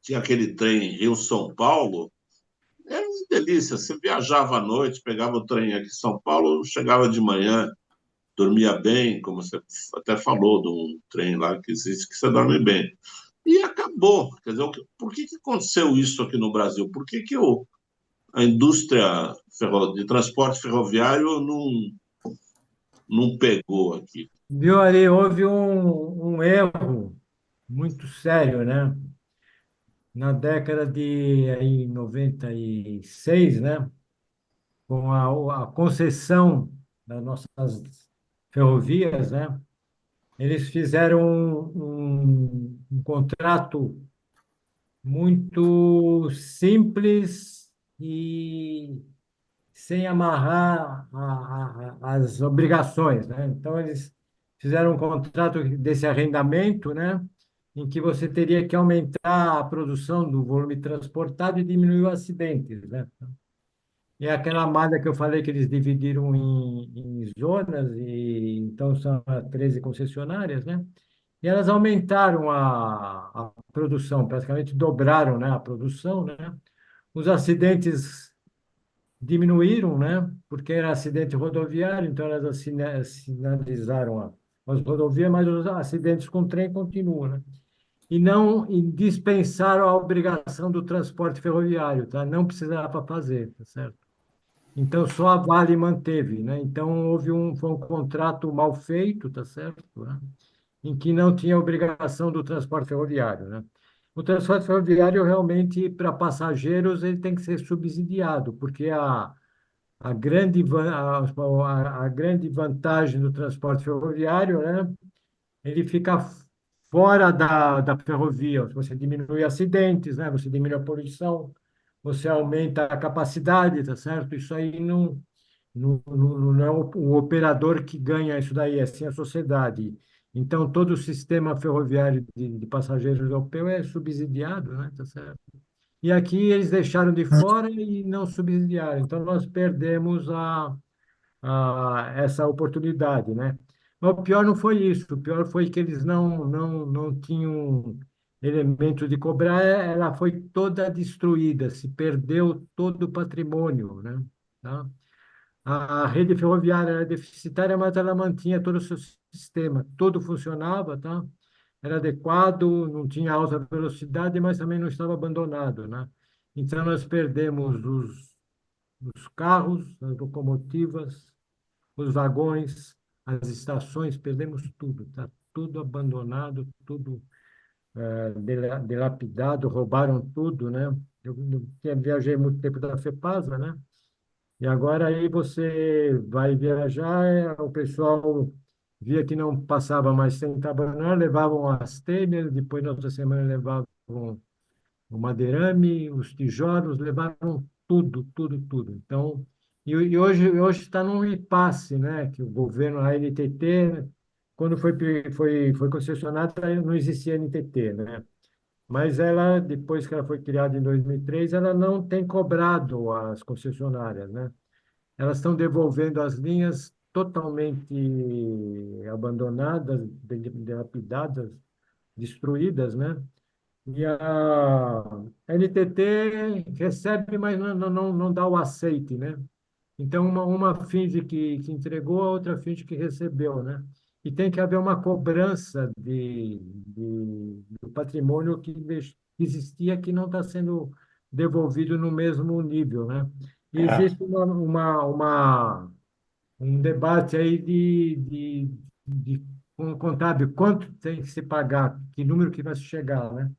tinha aquele trem Rio-São Paulo, era uma delícia, você viajava à noite, pegava o trem aqui em São Paulo, chegava de manhã, dormia bem, como você até falou, de um trem lá que existe, que você dorme bem. E acabou. Quer dizer, por que aconteceu isso aqui no Brasil? Por que a indústria de transporte ferroviário não pegou aqui? Viu ali, houve um erro muito sério, né? Na década de aí, 96, né? Com a concessão das nossas ferrovias, né? Eles fizeram um contrato muito simples e sem amarrar as obrigações, né? Então, eles fizeram um contrato desse arrendamento, né? Em que você teria que aumentar a produção do volume transportado e diminuir os acidentes, né? E é aquela malha que eu falei que eles dividiram em zonas, e então são 13 concessionárias, né? E elas aumentaram a produção, praticamente dobraram, né, a produção, né? Os acidentes diminuíram, né? Porque era acidente rodoviário, então elas sinalizaram as rodovias, mas os acidentes com trem continuam, né? E dispensaram a obrigação do transporte ferroviário, tá? Não precisava fazer, tá certo? Então, só a Vale manteve, né? Então, foi um contrato mal feito, tá certo? Né? Em que não tinha obrigação do transporte ferroviário, né? O transporte ferroviário, realmente, para passageiros, ele tem que ser subsidiado, porque a grande vantagem do transporte ferroviário, né? Ele fica fora da ferrovia. Você diminui acidentes, né? Você diminui a poluição, você aumenta a capacidade, tá certo? Isso aí não é o operador que ganha isso daí, é sim a sociedade. Então, todo o sistema ferroviário de passageiros europeu é subsidiado, né? Tá certo? E aqui eles deixaram de fora e não subsidiaram. Então, nós perdemos essa oportunidade, né? Mas o pior não foi isso, o pior foi que eles não tinham elemento de cobrar, ela foi toda destruída, se perdeu todo o patrimônio, né? Tá? A rede ferroviária era deficitária, mas ela mantinha todo o seu sistema, todo funcionava, tá? Era adequado, não tinha alta velocidade, mas também não estava abandonado, né? Então, nós perdemos os carros, as locomotivas, os vagões, as estações, perdemos tudo, está tudo abandonado, tudo dilapidado, roubaram tudo, né? Eu viajei muito tempo da FEPASA, né? E agora aí você vai viajar, o pessoal via que não passava mais sem estabanar, levavam as telhas, depois na outra semana levavam o madeirame, os tijolos, levaram tudo, tudo, tudo. Então, hoje está num impasse, né? Que o governo, a NTT, quando foi concessionada, não existia NTT, né? Mas ela, depois que ela foi criada em 2003, ela não tem cobrado as concessionárias, né? Elas estão devolvendo as linhas totalmente abandonadas, dilapidadas, destruídas, né? E a NTT recebe, mas não dá o aceite, né? Então, uma finge que entregou, a outra finge que recebeu, né? E tem que haver uma cobrança do patrimônio que existia, que não está sendo devolvido no mesmo nível, né? E existe um debate aí de um contábil, quanto tem que se pagar, que número que vai se chegar, né?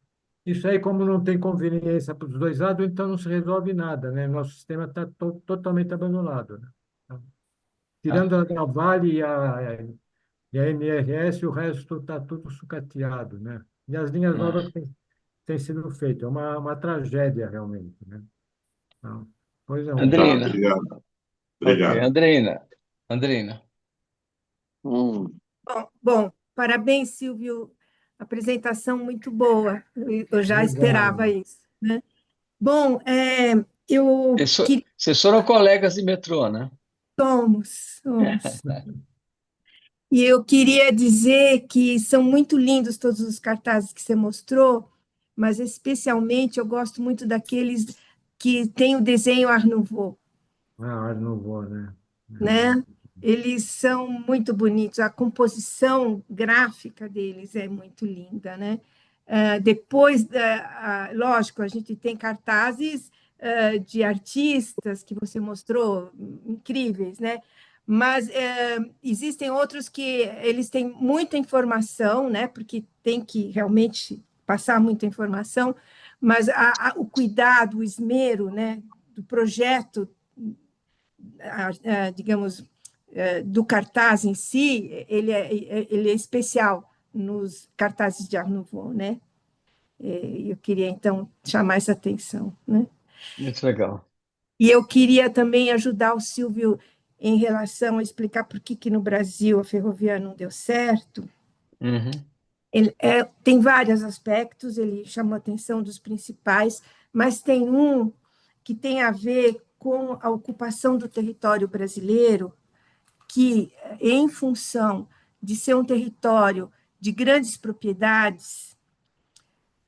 Isso aí, como não tem conveniência para os dois lados, então não se resolve nada, né? Nosso sistema está totalmente abandonado, né? Então, Ah, tirando a Vale e a MRS, o resto está tudo sucateado, né? E as linhas novas ah. têm sido feitas. É uma tragédia, realmente, né? Então, pois não. Tá, Andreina, obrigado. ok. Obrigado. Andreina. Bom, parabéns, Silvio. Apresentação muito boa. Eu já esperava Obrigado. isso, né? Bom, eu Vocês foram colegas de metrô, né? somos. E eu queria dizer que são muito lindos todos os cartazes que você mostrou, mas especialmente eu gosto muito daqueles que tem o desenho Art Nouveau, Ah, não vou, né? né? Eles são muito bonitos, a composição gráfica deles é muito linda, né? Depois, lógico, a gente tem cartazes de artistas que você mostrou, incríveis, né? Mas existem outros que eles têm muita informação, né? Porque tem que realmente passar muita informação, mas o cuidado, o esmero, né? Do projeto, digamos, do cartaz em si, ele é especial nos cartazes de Art Nouveau, né? Eu queria, então, chamar essa atenção, né? Muito legal. E eu queria também ajudar o Silvio em relação a explicar por que no Brasil a ferrovia não deu certo. Uhum. Tem vários aspectos, ele chamou a atenção dos principais, mas tem um que tem a ver com a ocupação do território brasileiro, que, em função de ser um território de grandes propriedades,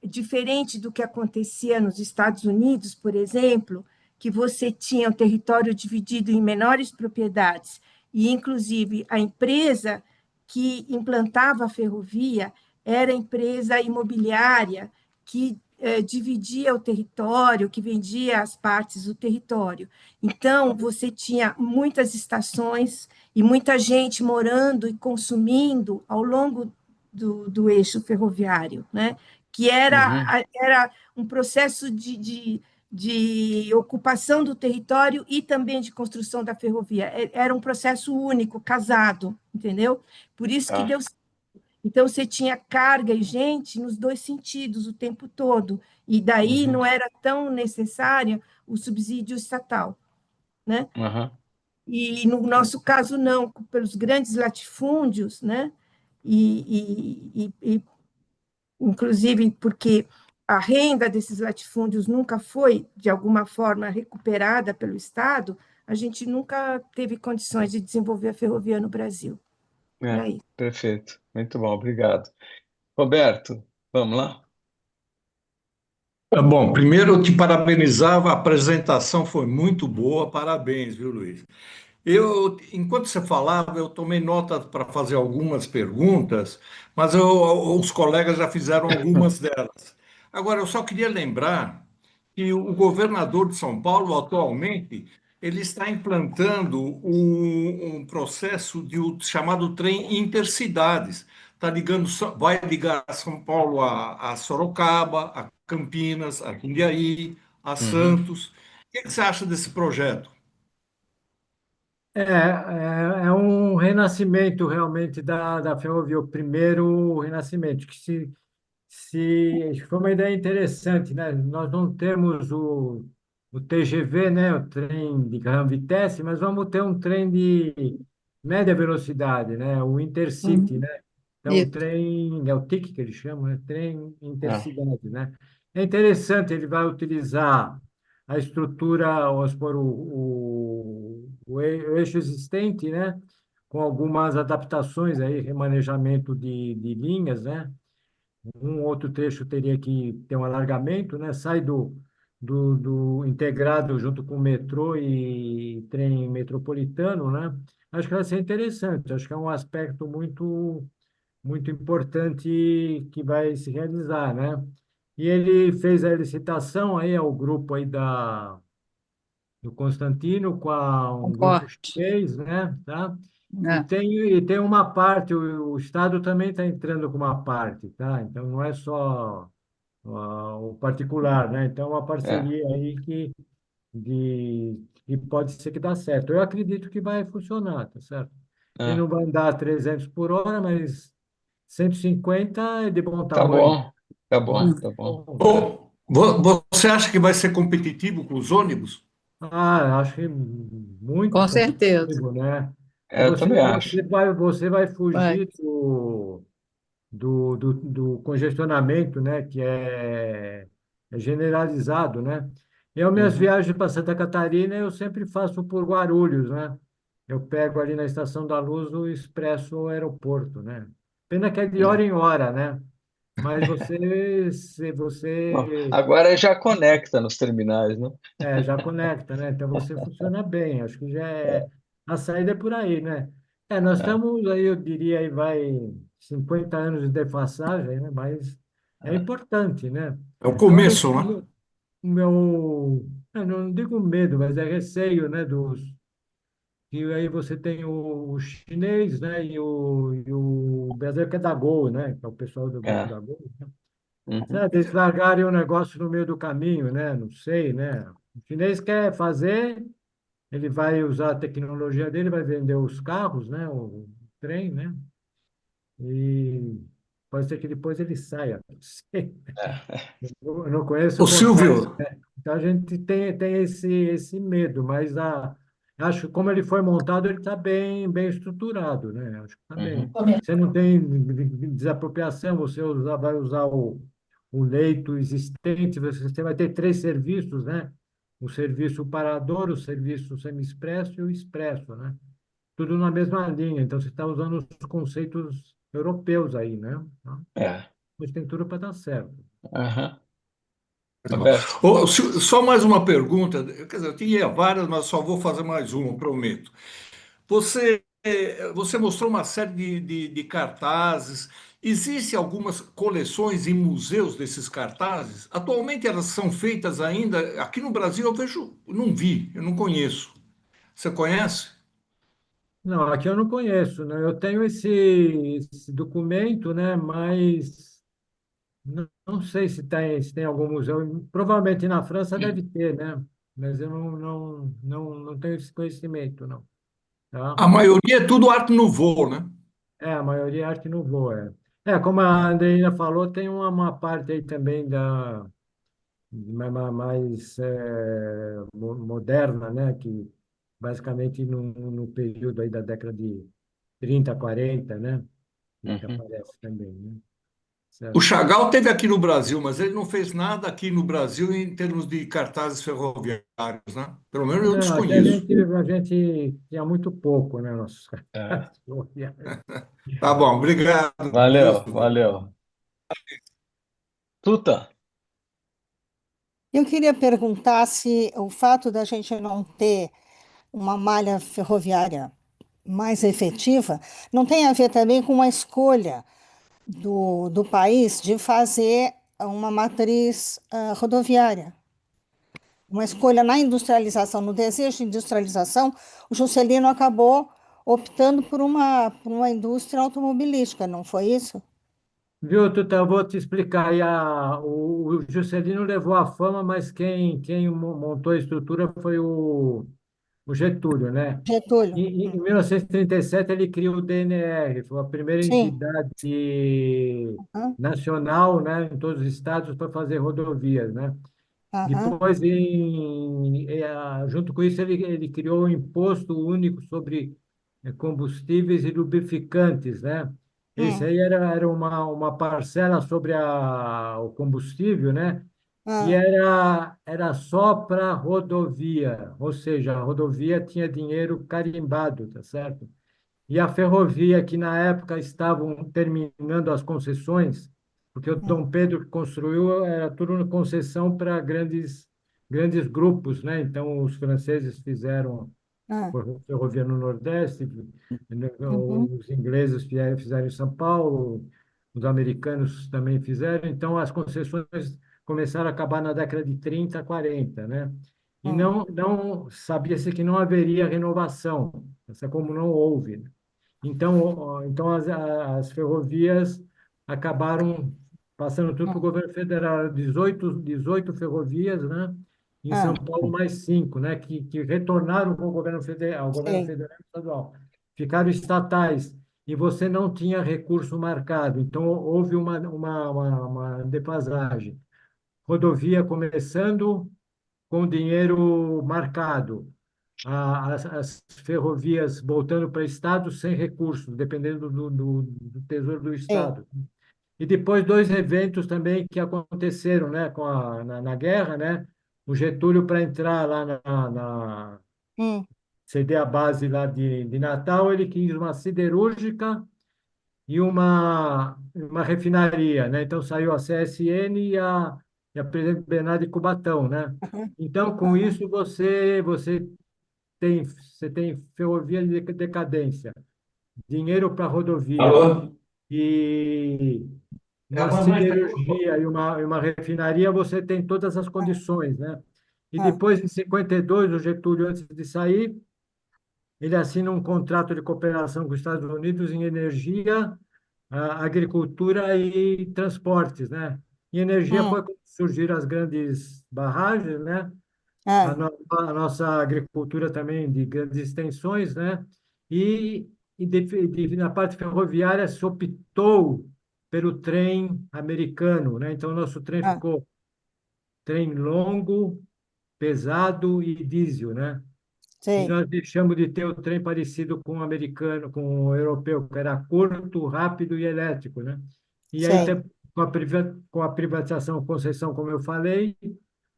diferente do que acontecia nos Estados Unidos, por exemplo, que você tinha o território dividido em menores propriedades, e, inclusive, a empresa que implantava a ferrovia era a empresa imobiliária que dividia o território, que vendia as partes do território. Então, você tinha muitas estações e muita gente morando e consumindo ao longo do eixo ferroviário, né? Que Uhum. era um processo de ocupação do território e também de construção da ferrovia. Era um processo único, casado, entendeu? Por isso que Tá. deu. Então, você tinha carga e gente nos dois sentidos o tempo todo, e daí Uhum. não era tão necessário o subsídio estatal, né? Uhum. E no nosso caso, não, pelos grandes latifúndios, né? E inclusive porque a renda desses latifúndios nunca foi, de alguma forma, recuperada pelo Estado, a gente nunca teve condições de desenvolver a ferrovia no Brasil. Era isso. Perfeito. Muito bom, obrigado. Roberto, vamos lá? Tá bom, primeiro eu te parabenizava, a apresentação foi muito boa, parabéns, viu, Luiz? Enquanto você falava, eu tomei nota para fazer algumas perguntas, mas os colegas já fizeram algumas delas. Agora, eu só queria lembrar que o governador de São Paulo, atualmente, ele está implantando um processo de o chamado trem intercidades. Tá ligando, vai ligar São Paulo a Sorocaba, a Campinas, a Jundiaí, a Uhum. Santos. O que você acha desse projeto? É um renascimento realmente da ferrovia, o primeiro renascimento, que se foi uma ideia interessante, né? Nós não temos o TGV, né? O trem de grande vitesse, mas vamos ter um trem de média velocidade, né? O Intercity, Uhum. né? É um Isso. trem, é o TIC que eles chamam, né? Trem Ah, intercidade, né? É interessante, ele vai utilizar a estrutura, vamos supor, o eixo existente, né? Com algumas adaptações aí, remanejamento de linhas, né? Um outro trecho teria que ter um alargamento, né? Sai do integrado junto com o metrô e trem metropolitano, né? Acho que vai ser interessante, acho que é um aspecto muito importante que vai se realizar, né? E ele fez a licitação aí ao grupo aí do Constantino com um grupo Concorte. chinês, né? Tá? E É. tem uma parte, o Estado também está entrando com uma parte, tá? Então não é só o particular, né? Então é uma é, parceria aí que pode ser que dá certo. Eu acredito que vai funcionar, tá certo? Ele é. não vai andar 300 por hora, mas 150 é de bom Tá tamanho. bom, tá bom, Hum. tá bom. Bom, é. Ô, você acha que vai ser competitivo com os ônibus? Acho que muito Com certeza. competitivo, né? É, eu também acho. Você vai Vai. fugir do congestionamento, né? Que é generalizado, né? Eu, minhas Uhum. viagens para Santa Catarina, eu sempre faço por Guarulhos, né? Eu pego ali na Estação da Luz o Expresso Aeroporto, né? Pena que é de hora É. em hora, né? Mas se Bom, você agora já conecta nos terminais, né? já conecta, né? Então você funciona bem. Acho que a saída é por aí, né? Nós É, estamos aí, eu diria, aí vai 50 anos de defasagem, né? Mas é é, importante, né? É o Então, começo, né? o meu, eu não digo medo, mas é receio, né? Que aí você tem o chinês, né? E o brasileiro que é da Gol, né? Que é o pessoal do grupo é. da Gol. Uhum. Sabe, eles largarem o negócio no meio do caminho, né? Não sei, né? O chinês quer fazer, ele vai usar a tecnologia dele, vai vender os carros, né? O trem, né? E Pode ser que depois ele saia. Não sei. É. Eu não conheço Ô, o complexo, Silvio, né? Então a gente tem esse medo, mas acho que como ele foi montado, ele está bem estruturado, né? Acho que está bem. Uhum. Você não tem desapropriação, vai usar o leito existente, você vai ter três serviços, né? O serviço parador, o serviço semi-expresso e o expresso, né? Tudo na mesma linha. Então você está usando os conceitos europeus aí, né? Então, É. mas tem tudo para dar certo. Aham. tá bom. Roberto. Só mais uma pergunta. Quer dizer, eu tinha várias, mas só vou fazer mais uma, prometo. Você mostrou uma série de cartazes. Existem algumas coleções em museus desses cartazes? Atualmente elas são feitas ainda. Aqui no Brasil eu vejo, não vi, eu não conheço. Você conhece? Não, aqui eu não conheço, né? Eu tenho esse documento, né? Mas não sei se tem algum museu. Provavelmente na França deve ter, né? Mas eu não tenho esse conhecimento, não. Tá? A maioria é tudo Art Nouveau, né? A maioria é arte nouveau, é. Como a Andreina falou, tem uma parte aí também mais moderna, né? Que basicamente no período aí da década de 30, 40, né? Que Uhum. aparece também, né? O Certo. Chagall teve aqui no Brasil, mas ele não fez nada aqui no Brasil em termos de cartazes ferroviários, né? Pelo menos eu Não, aqui a desconheço. gente, a gente tinha muito pouco, né? Nossos É. Tá bom, obrigado, viu, Valeu, Silvio? valeu. Tuta. Eu queria perguntar se o fato da gente não ter uma malha ferroviária mais efetiva não tem a ver também com uma escolha do país de fazer uma matriz rodoviária. Uma escolha na industrialização, no desejo de industrialização, o Juscelino acabou optando por uma indústria automobilística, não foi isso? Viu, Tuta, eu vou te explicar. Aí o Juscelino levou a fama, mas quem montou a estrutura foi o Getúlio, né? Getúlio. Em 1937, ele criou o DNR, foi a primeira Sim. entidade Aham, nacional, né, em todos os estados para fazer rodovias, né? aham, Depois, junto com isso, ele criou o Imposto Único sobre Combustíveis e Lubrificantes, né? Esse hum, aí era uma parcela sobre o combustível, né? E ah, era só para rodovia, ou seja, a rodovia tinha dinheiro carimbado, tá certo? E a ferrovia, que na época estavam terminando as concessões, porque o hum, Dom Pedro que construiu era tudo uma concessão para grandes grupos, né? Então, os franceses fizeram ah, ferrovia no Nordeste, uhum, os ingleses fizeram em São Paulo, os americanos também fizeram. Então, as concessões começaram a acabar na década de 30, 40, né? E hum, não sabia-se que não haveria renovação, essa como não houve, né? Então as ferrovias acabaram passando tudo para o hum, governo federal, 18 ferrovias, né? Em São ah, Paulo, mais cinco, né? Que retornaram com o governo federal, ao governo sei. federal e estadual. Ficaram estatais e você não tinha recurso marcado. Então, houve uma defasagem. Rodovia começando com dinheiro marcado, as ferrovias voltando para estados sem recursos, dependendo do Tesouro do Sei. Estado. E depois dois eventos também que aconteceram, né, na guerra, né? O Getúlio para entrar lá Hum, ceder a base lá de Natal, ele quis uma siderúrgica e uma refinaria, né? Então saiu a CSN e a Presidente Bernardo de Cubatão, né? aham, Então, com aham, isso, você tem ferrovia de decadência, dinheiro para rodovia Alô? e É a uma mamãe. siderurgia e uma refinaria, você tem todas as condições, né? E ah, depois, em 52, o Getúlio, antes de sair, ele assina um contrato de cooperação com os Estados Unidos em energia, agricultura e transportes, né? Em energia hum, foi quando surgiram as grandes barragens, né? A, ah, no- a nossa agricultura também de grandes extensões, né? E na parte ferroviária se optou pelo trem americano, né? Então, nosso trem Ah, ficou trem longo, pesado e diesel, né? E sei, nós deixamos de ter o trem parecido com o americano, com o europeu, que era curto, rápido e elétrico, né? E aí, sei. com a privatização, concessão, como eu falei,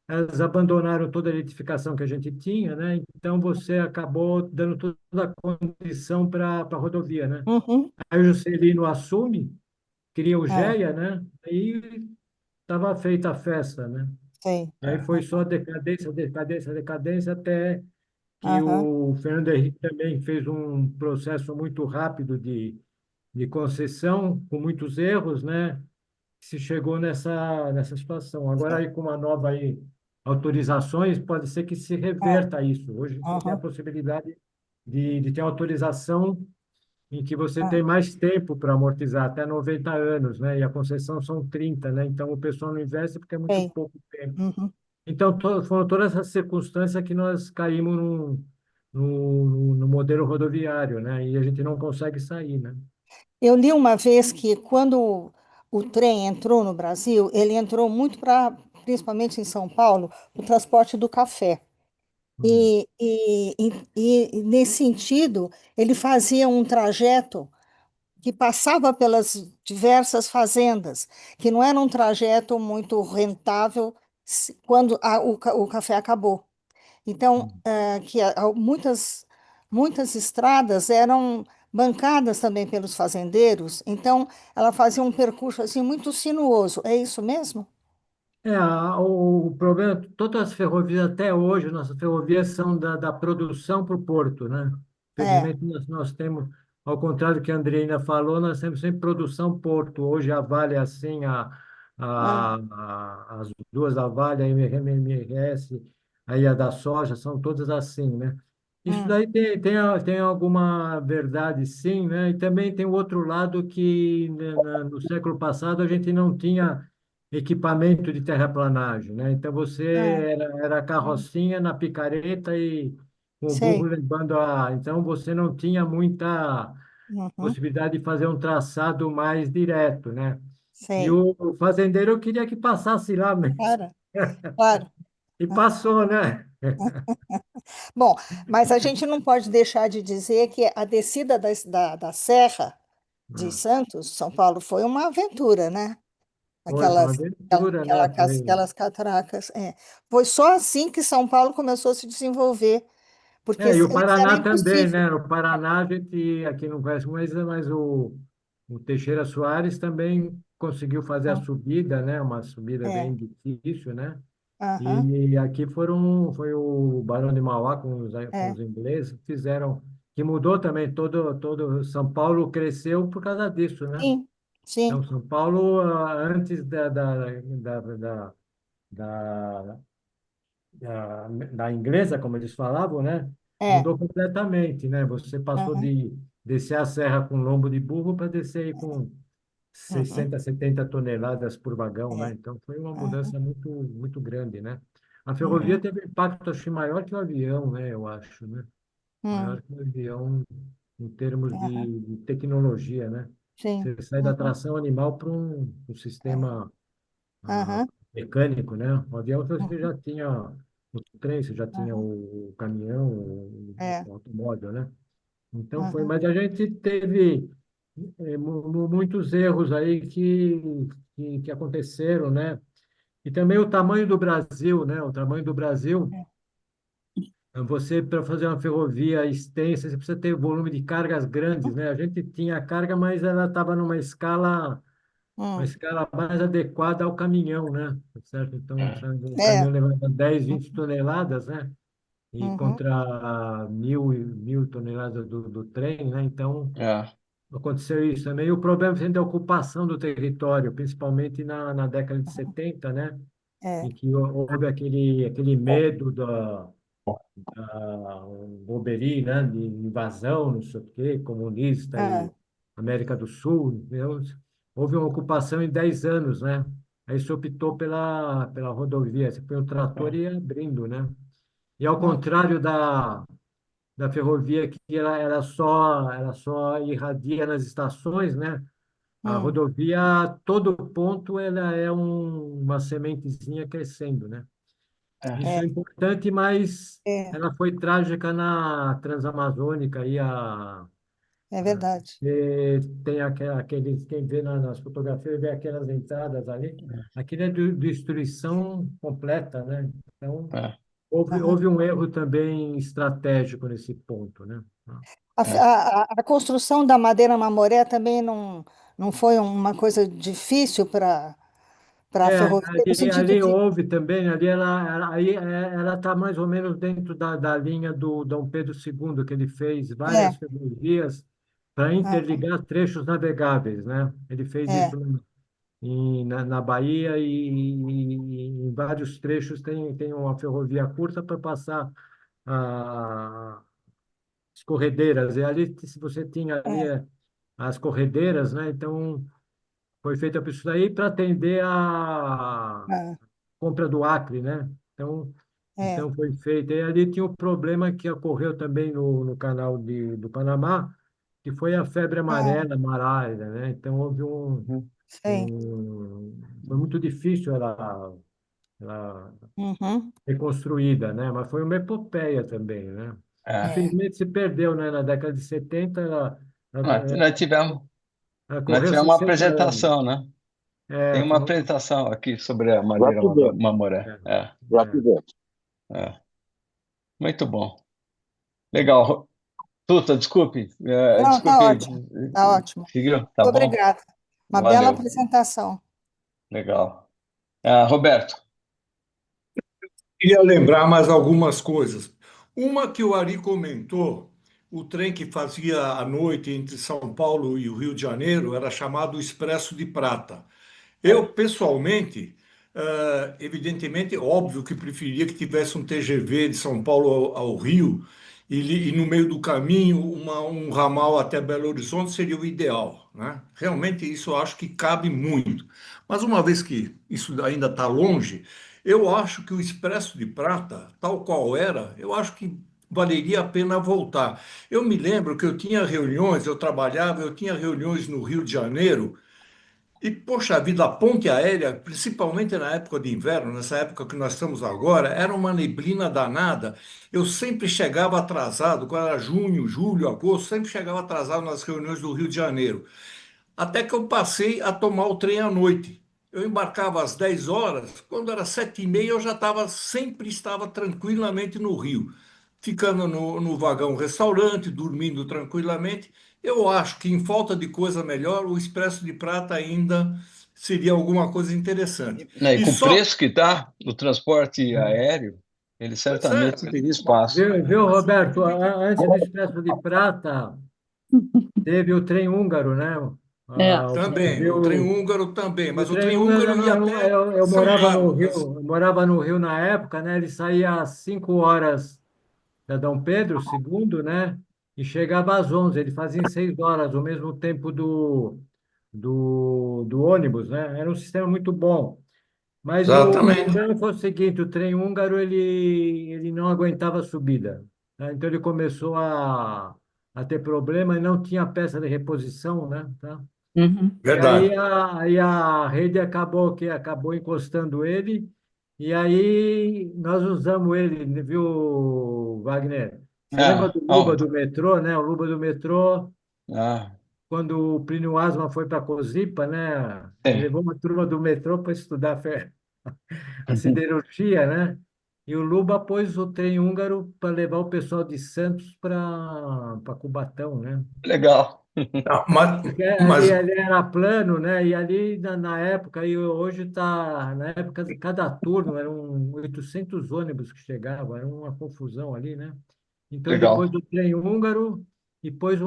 elas abandonaram toda a eletrificação que a gente tinha, né? Então, você acabou dando toda a condição para a rodovia, né? Uhum. Aí o Juscelino assume, cria o Ah, GEA, né? Aí estava feita a festa, né? sei. E aí foi só decadência, decadência, decadência, até que Aham, o Fernando Henrique também fez um processo muito rápido de concessão, com muitos erros, né? Se chegou nessa situação. Agora, sei. aí, com uma nova aí, autorizações, pode ser que se Ah, reverta isso. Hoje você tem a aham, possibilidade de ter autorização em que você ah, tem mais tempo para amortizar, até 90 anos, né? E a concessão são 30, né? Então, o pessoal não investe porque é muito sei. pouco tempo. Uhum. Então, foram todas essas circunstâncias que nós caímos no modelo rodoviário, né? E a gente não consegue sair, né? Eu li uma vez que quando o trem entrou no Brasil, ele entrou muito para, principalmente em São Paulo, o transporte do café. Hum, E nesse sentido, ele fazia um trajeto que passava pelas diversas fazendas, que não era um trajeto muito rentável quando o café acabou. Então, hum. muitas estradas eram bancadas também pelos fazendeiros, então ela fazia um percurso assim muito sinuoso. É isso mesmo? O problema, todas as ferrovias até hoje, nossas ferrovias são da produção para o porto, né? É. Felizmente nós temos, ao contrário do que a Andreina falou, nós temos sempre produção porto. Hoje a Vale é assim, Ah, as duas da Vale, a MRS, aí a da soja, são todas assim, né? Isso hum, daí tem alguma verdade, sim, né? E também tem o outro lado que né, no século passado a gente não tinha equipamento de terraplanagem, né? Então você ah, era a carrocinha na picareta e com o burro sei. levando a. Então você não tinha muita Uhum, possibilidade de fazer um traçado mais direto, né? E sei. o fazendeiro queria que passasse lá mesmo. Claro, claro. E passou, né? Bom, mas a gente não pode deixar de dizer que a descida da Serra de Ah, Santos, São Paulo, foi uma aventura, né? foi uma Aquelas, aventura, né? Foi. aquelas cataracas. É. Foi só assim que São Paulo começou a se desenvolver, porque É, e o antes era Paraná também, impossível. né? O Paraná, a gente aqui não conhece, mas o Teixeira Soares também conseguiu fazer a Ah, subida, né? Uma subida é, bem difícil, né? aham, E aqui foi o Barão de Mauá com é, os ingleses que fizeram, que mudou também todo São Paulo cresceu por causa disso, né? sim, sim, Então, São Paulo, antes da, da inglesa, como eles falavam, né? é, Mudou completamente, né? Você passou aham, de descer a serra com lombo de burro para descer aí com uhum, 60, 70 toneladas por vagão, né? é, Então foi uma aham, mudança muito grande, né? A ferrovia uhum, teve um impacto, acho que maior que o avião, né? Eu acho, né? hum, Maior que o avião em termos aham, de tecnologia, né? sim, Você sai da uhum, tração animal para um é, sistema aham, mecânico, né? O avião você uhum, já tinha o trem, você já tinha aham, o caminhão, é, o automóvel, né? Então foi, aham, mas a gente teve muitos erros aí que aconteceram, né? E também o tamanho do Brasil, né? O tamanho do Brasil, é, você para fazer uma ferrovia extensa, você precisa ter volume de cargas grandes, né? A gente tinha carga, mas ela estava numa uma hum, escala mais adequada ao caminhão, né? Certo? Então, o é, caminhão levava 10, 20 toneladas, né? E uhum, contra mil toneladas do trem, né? Então, É. aconteceu isso também. E o problema foi a ocupação do território, principalmente na década de uhum, 70, né? é, Em que houve aquele medo da Boberi, né? De invasão, não sei o quê, comunista ah, e América do Sul. Entendeu? Houve uma ocupação em 10 anos, né? Aí se optou pela rodovia, você põe o trator e ia abrindo, né? E ao hum, contrário da ferrovia, que ela só irradia nas estações, né? A rodovia, todo ponto, ela é uma sementezinha crescendo, né? Isso é importante, mas é, ela foi trágica na Transamazônica e é verdade. tem aqueles, quem vê nas fotografias, vê aquelas entradas ali, aquilo é destruição completa, né? Então, É, Aham. houve um erro também estratégico nesse ponto, né? é. A construção da Madeira Mamoré também não foi uma coisa difícil para a ferrovia, no sentido Ali de. houve também, ali ela está mais ou menos dentro da linha do Dom Pedro II, que ele fez várias É, ferrovias para ah, interligar trechos navegáveis, né? Ele fez é, isso na Bahia e em vários trechos tem uma ferrovia curta para passar as corredeiras. E ali, se você tinha ali é, as corredeiras, né? Então, foi feita para isso daí para atender a ah, compra do Acre, né? Então, é, foi feito. E ali tinha um problema que ocorreu também no canal do Panamá, que foi a febre ah, amarela, malária, né? Então, houve Uhum. foi muito difícil ela uhum, reconstruída, né? Mas foi uma epopeia também, né? É. é. Infelizmente se perdeu, né? Na década de 70, Nós, ela, nós tivemos, ela nós correu tivemos uma 60 anos. apresentação, né? Tem uma Foi uma... apresentação aqui sobre a Já Madeira tivemos, Mamoré. É, já é. tivemos. É. Muito bom. Legal. Tuta, desculpe. Não, tá Desculpe. ótimo, tá ótimo. Seguiu? Tá Muito bom? obrigada. Uma bela Valeu. apresentação. Legal. Roberto. Queria lembrar mais algumas coisas. Uma que o Ari comentou, o trem que fazia à noite entre São Paulo e o Rio de Janeiro era chamado Expresso de Prata. Eu, pessoalmente, evidentemente, óbvio que preferia que tivesse um TGV de São Paulo ao Rio e no meio do caminho um ramal até Belo Horizonte seria o ideal, né? Realmente isso eu acho que cabe muito. Mas uma vez que isso ainda está longe, eu acho que o Expresso de Prata, tal qual era, eu acho que valeria a pena voltar. Eu me lembro que eu tinha reuniões, eu tinha reuniões no Rio de Janeiro e, poxa vida, a ponte aérea, principalmente na época de inverno, nessa época que nós estamos agora, era uma neblina danada. Eu sempre chegava atrasado, quando era junho, julho, agosto, sempre chegava atrasado nas reuniões do Rio de Janeiro. Até que eu passei a tomar o trem à noite. Eu embarcava às 10 horas, quando era 7h30 eu já sempre estava tranquilamente no Rio, ficando no vagão restaurante, dormindo tranquilamente. Eu acho que em falta de coisa melhor, o Expresso de Prata ainda seria alguma coisa interessante. E E com o só, preço que está o transporte aéreo, ele pois é, certamente teria espaço. Viu, Roberto? Antes do Expresso de Prata, teve o trem húngaro, né? O também, o trem Brasil. húngaro também, E o mas o trem trem húngaro, húngaro ia até eu São morava no Rio, Carlos. eu morava no Rio na época, né? Ele saía às 5 horas da Dom Pedro II, né? E chegava às 11. Ele fazia em 6 horas, o mesmo tempo do ônibus, né? Era um sistema muito bom. Mas o Exatamente. problema foi o seguinte, o trem húngaro ele não aguentava a subida, tá? Então ele começou a ter problema e não tinha peça de reposição, né? Tá? E Verdade. aí a rede acabou encostando ele, e aí nós usamos ele, viu, Wagner? Você lembra do Luba Aonde? do metrô, né? O Luba do metrô, Ah, quando o Plínio Asma foi para Cozipa, né? Ele tem. levou uma turma do metrô para estudar a siderurgia, né? E o Luba pôs o trem húngaro para levar o pessoal de Santos para Cubatão, né? Legal. Não, Porque mas ali era plano, né? E ali na época, e hoje está, na época, cada turno eram 800 ônibus que chegavam, era uma confusão ali, né? Então, depois Legal. do trem húngaro, depois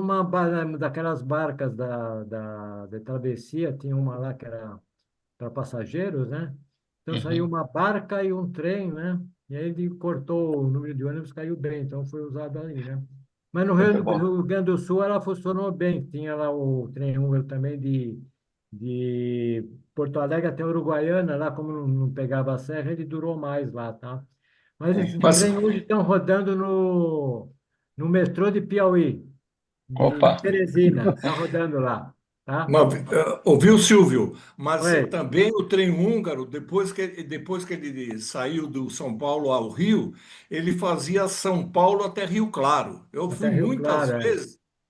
daquelas barcas da travessia, tinha uma lá que era para passageiros, né? Então saiu Uhum. uma barca e um trem, né? E aí ele cortou o número de ônibus, caiu bem, então foi usado ali, né? Mas no Muito bom. Rio Grande do Sul ela funcionou bem. Tinha lá o trem húngaro também de Porto Alegre até Uruguaiana, lá como não pegava a serra, ele durou mais lá, tá? Mas Sim. esses Mas, trem hoje estão rodando no metrô de Piauí, de Opa. Teresina, está rodando lá. tá? Ouviu, Silvio? Mas Oi, também o trem húngaro, depois que ele saiu do São Paulo ao Rio, ele fazia São Paulo até Rio Claro. até Rio Claro, é.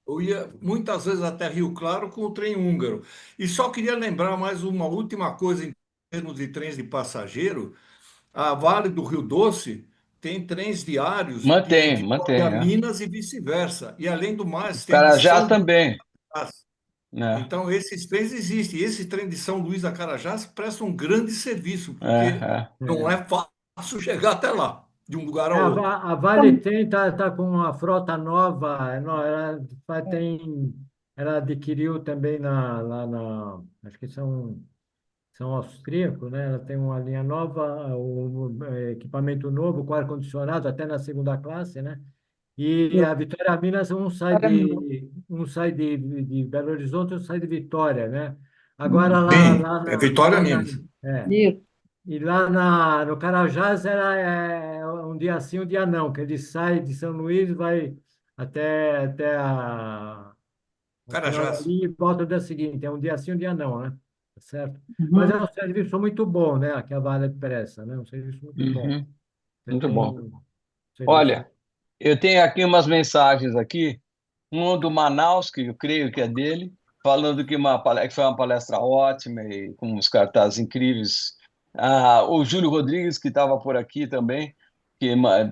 Eu ia muitas vezes até Rio Claro com o trem húngaro. E só queria lembrar mais uma última coisa em termos de trens de passageiro. A Vale do Rio Doce tem trens diários de Mantém, Vitória a mantém, é. Minas e vice-versa. E, além do mais, tem de Carajás São Luís também, a Carajás. né? Então, esses trens existem. E esse trem de São Luís a Carajás presta um grande serviço, É, porque é. não é fácil chegar até lá, de um lugar É, ao outro. A Vale tem, tá com uma frota nova, ela adquiriu também acho que são austríacos, né? Ela tem uma linha nova, equipamento novo, com ar-condicionado, até na segunda classe, né? E a Vitória Minas, um sai de Belo Horizonte, um sai de Vitória, né? Agora Sim, é Vitória Minas. é, e lá no Carajás é um dia sim, um dia não, que ele sai de São Luís, vai até o final da Carajás. linha e volta no dia seguinte. É um dia sim, um dia não, né? Tá certo? Mas é um serviço muito bom, né? Que a Vale presta, né? Um serviço muito bom. Uhum, Você muito tem bom. um serviço. Olha, eu tenho aqui umas mensagens aqui, um do Manaus, que eu creio que é dele, falando que foi uma palestra ótima e com uns cartazes incríveis. O Júlio Rodrigues, que estava por aqui também,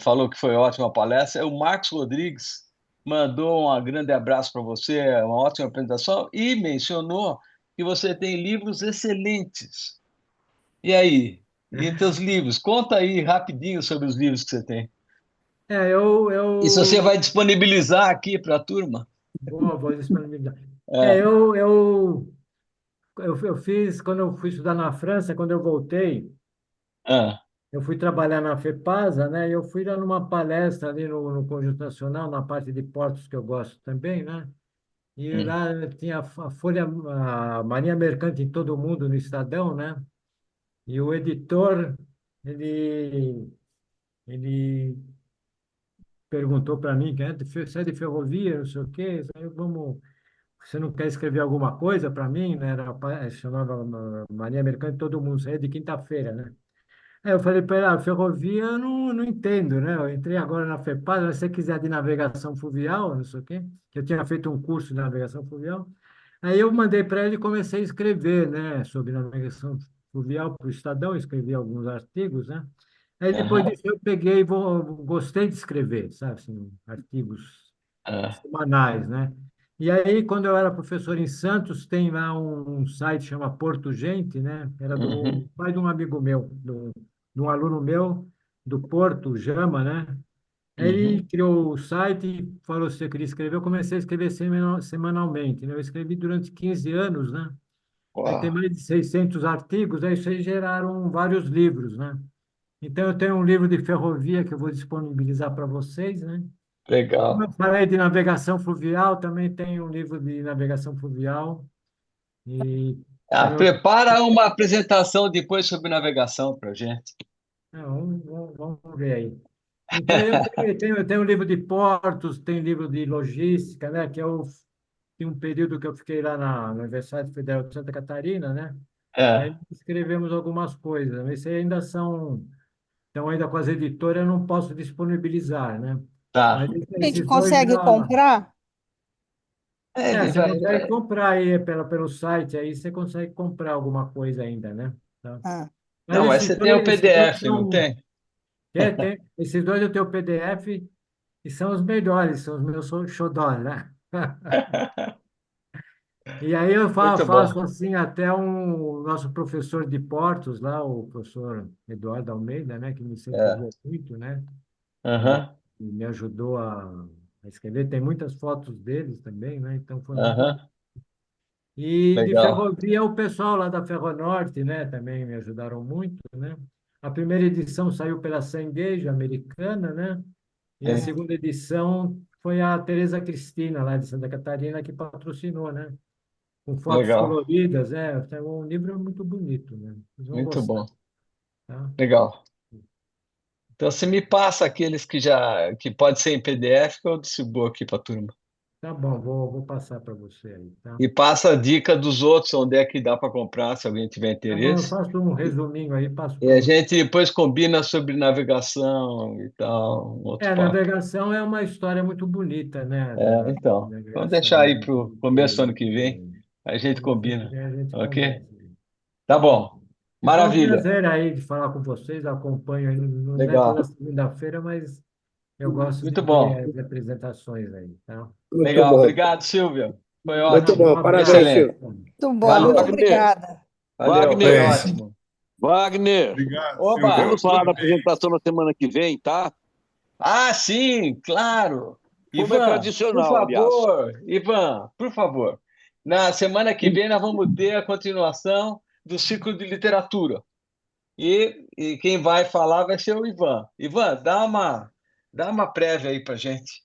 falou que foi ótima palestra. O Marcos Rodrigues mandou um grande abraço para você, uma ótima apresentação, e mencionou que você tem livros excelentes. E aí? E teus livros? Conta aí rapidinho sobre os livros que você tem. É, eu, E se você eu vai disponibilizar aqui para a turma? vou disponibilizar. É, É, eu fiz, quando eu fui estudar na França, quando eu voltei, é, eu fui trabalhar na FEPASA, né? E eu fui dar uma palestra ali no Conjunto Nacional, na parte de portos que eu gosto também, né? E hum, lá tinha a Folha, a Marinha Mercante em todo mundo, no Estadão, né? E o editor, ele perguntou para mim, que você é de ferrovia, não sei o quê, aí você não quer escrever alguma coisa para mim, né? Chamava Marinha Mercante em todo mundo, isso aí é de quinta-feira, né? Aí eu falei para ela, ferrovia eu não entendo, né? Eu entrei agora na FEPAS, se você quiser de navegação fluvial, não sei o quê, que eu tinha feito um curso de navegação fluvial. Aí eu mandei para ele e comecei a escrever, né, sobre navegação fluvial para o Estadão, escrevi alguns artigos, né? Aí depois aham, disso eu peguei e gostei de escrever, sabe, assim, artigos é, semanais, né? E aí, quando eu era professor em Santos, tem lá um site chama Porto Gente, né? Era do uhum, pai de um amigo meu, de um aluno meu do Porto, Jama, né? Aí ele uhum. criou o site e falou se eu queria escrever. Eu comecei a escrever semanalmente, né? Eu escrevi durante 15 anos, né? Aí tem Uau, mais de 600 artigos, aí isso aí geraram vários livros, né? Então, eu tenho um livro de ferrovia que eu vou disponibilizar para vocês, né? Como eu legal. falei de navegação fluvial, também tem um livro de navegação fluvial e tenho... Prepara uma apresentação depois sobre navegação para gente. Não, vamos ver aí. Então, eu tenho um livro de portos, tem livro de logística, né? Tem um período que eu fiquei lá na Universidade Federal de Santa Catarina, né? E É, aí escrevemos algumas coisas. Mas isso aí ainda estão ainda com as editoras, eu não posso disponibilizar, né? tá. Mas A gente esses dois consegue já... comprar? Ele Você vai, consegue comprar aí pelo site, aí você consegue comprar alguma coisa ainda, né? Tá? Ah, Mas Não, mas você tem o esses dois PDF, não são. tem? Esses dois eu tenho o PDF e são os melhores, são os meus xodós, né? E aí eu Muito bom. faço assim até o nosso professor de portos lá, o professor Eduardo Almeida, né, que me É, incentivou muito, né? E, aham, e me ajudou a escrever. Tem muitas fotos deles também, né? Então foi muito bom. aham, E de legal. ferrovia, o pessoal lá da Ferronorte, né, também me ajudaram muito, né? A primeira edição saiu pela Cengage, americana, né? E a É, segunda edição foi a Tereza Cristina, lá de Santa Catarina, que patrocinou, né? Com fotos legal, coloridas, né? Então, um livro muito bonito, né? Vocês vão muito gostar, bom. tá? Legal. Então você me passa aqueles que pode ser em PDF que eu distribuo aqui para a turma. Tá bom, vou passar para você aí, tá? E passa a dica dos outros, onde é que dá para comprar, se alguém tiver Tá bom, eu interesse. faço um resuminho aí, passo E para a você. gente depois combina sobre navegação e tal, um outro papo. Navegação é uma história muito bonita, né? Da Então, vamos deixar navegação. aí para o começo do ano que vem, a gente combina, A gente ok? conversa. Tá bom. E foi um Maravilha. prazer aí de falar com vocês. Acompanho aí, não é Legal. toda segunda-feira, mas eu gosto de Muito ver bom. as apresentações aí, tá? Muito Legal. bom. Obrigado, Silvio. Foi Muito ótimo. bom. Um Parabéns, abraço. Excelente. Silvio. Muito bom, Valeu. muito Wagner, obrigada. Valeu. Foi Wagner, ótimo. Wagner, Obrigado, Oba! Silvio. vamos falar Tudo da bem. apresentação na semana que vem, tá? Ah, sim, claro. Como é Ivan, por tradicional, aliás. favor, Ivan, por favor. Na semana que vem nós vamos ter a continuação do ciclo de literatura. E quem vai falar vai ser o Ivan. Ivan, dá uma prévia aí para gente.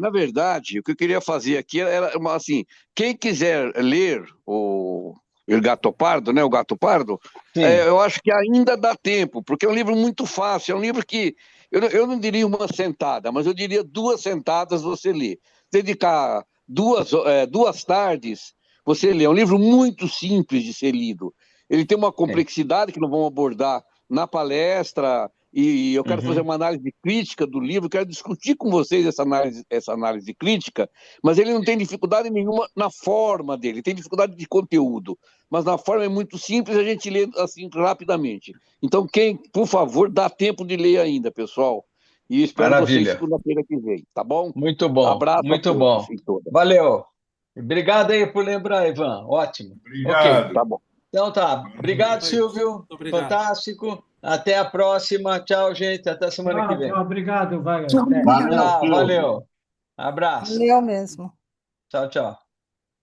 Na verdade, o que eu queria fazer aqui era assim, quem quiser ler o El Gato Pardo, né, o Gato Pardo, Sim, eu acho que ainda dá tempo, porque é um livro muito fácil, é um livro que eu não diria uma sentada, mas eu diria 2 sentadas você lê. Dedicar duas tardes, você lê. É um livro muito simples de ser lido. Ele tem uma sim. complexidade que nós vamos abordar na palestra, e eu quero fazer Uhum. uma análise crítica do livro, quero discutir com vocês essa análise crítica, mas ele não tem dificuldade nenhuma na forma dele, tem dificuldade de conteúdo, mas na forma é muito simples, a gente lê assim rapidamente. Então, por favor, dá tempo de ler ainda, pessoal. E espero vocês Maravilha. segunda-feira que vem, tá bom? Muito bom, Abraço a muito todos bom. e todas. Valeu. Obrigado aí por lembrar, Ivan. Ótimo. Ok. Tá Obrigado. bom. Então tá. Obrigado, Silvio. Muito obrigado. Fantástico. Até a próxima. Tchau, gente. Até semana que Tchau, vem. tchau. Obrigado, Wagner. Tchau, Até. Valeu, Tchau, Silvio. valeu. Abraço. Valeu mesmo. Tchau, tchau.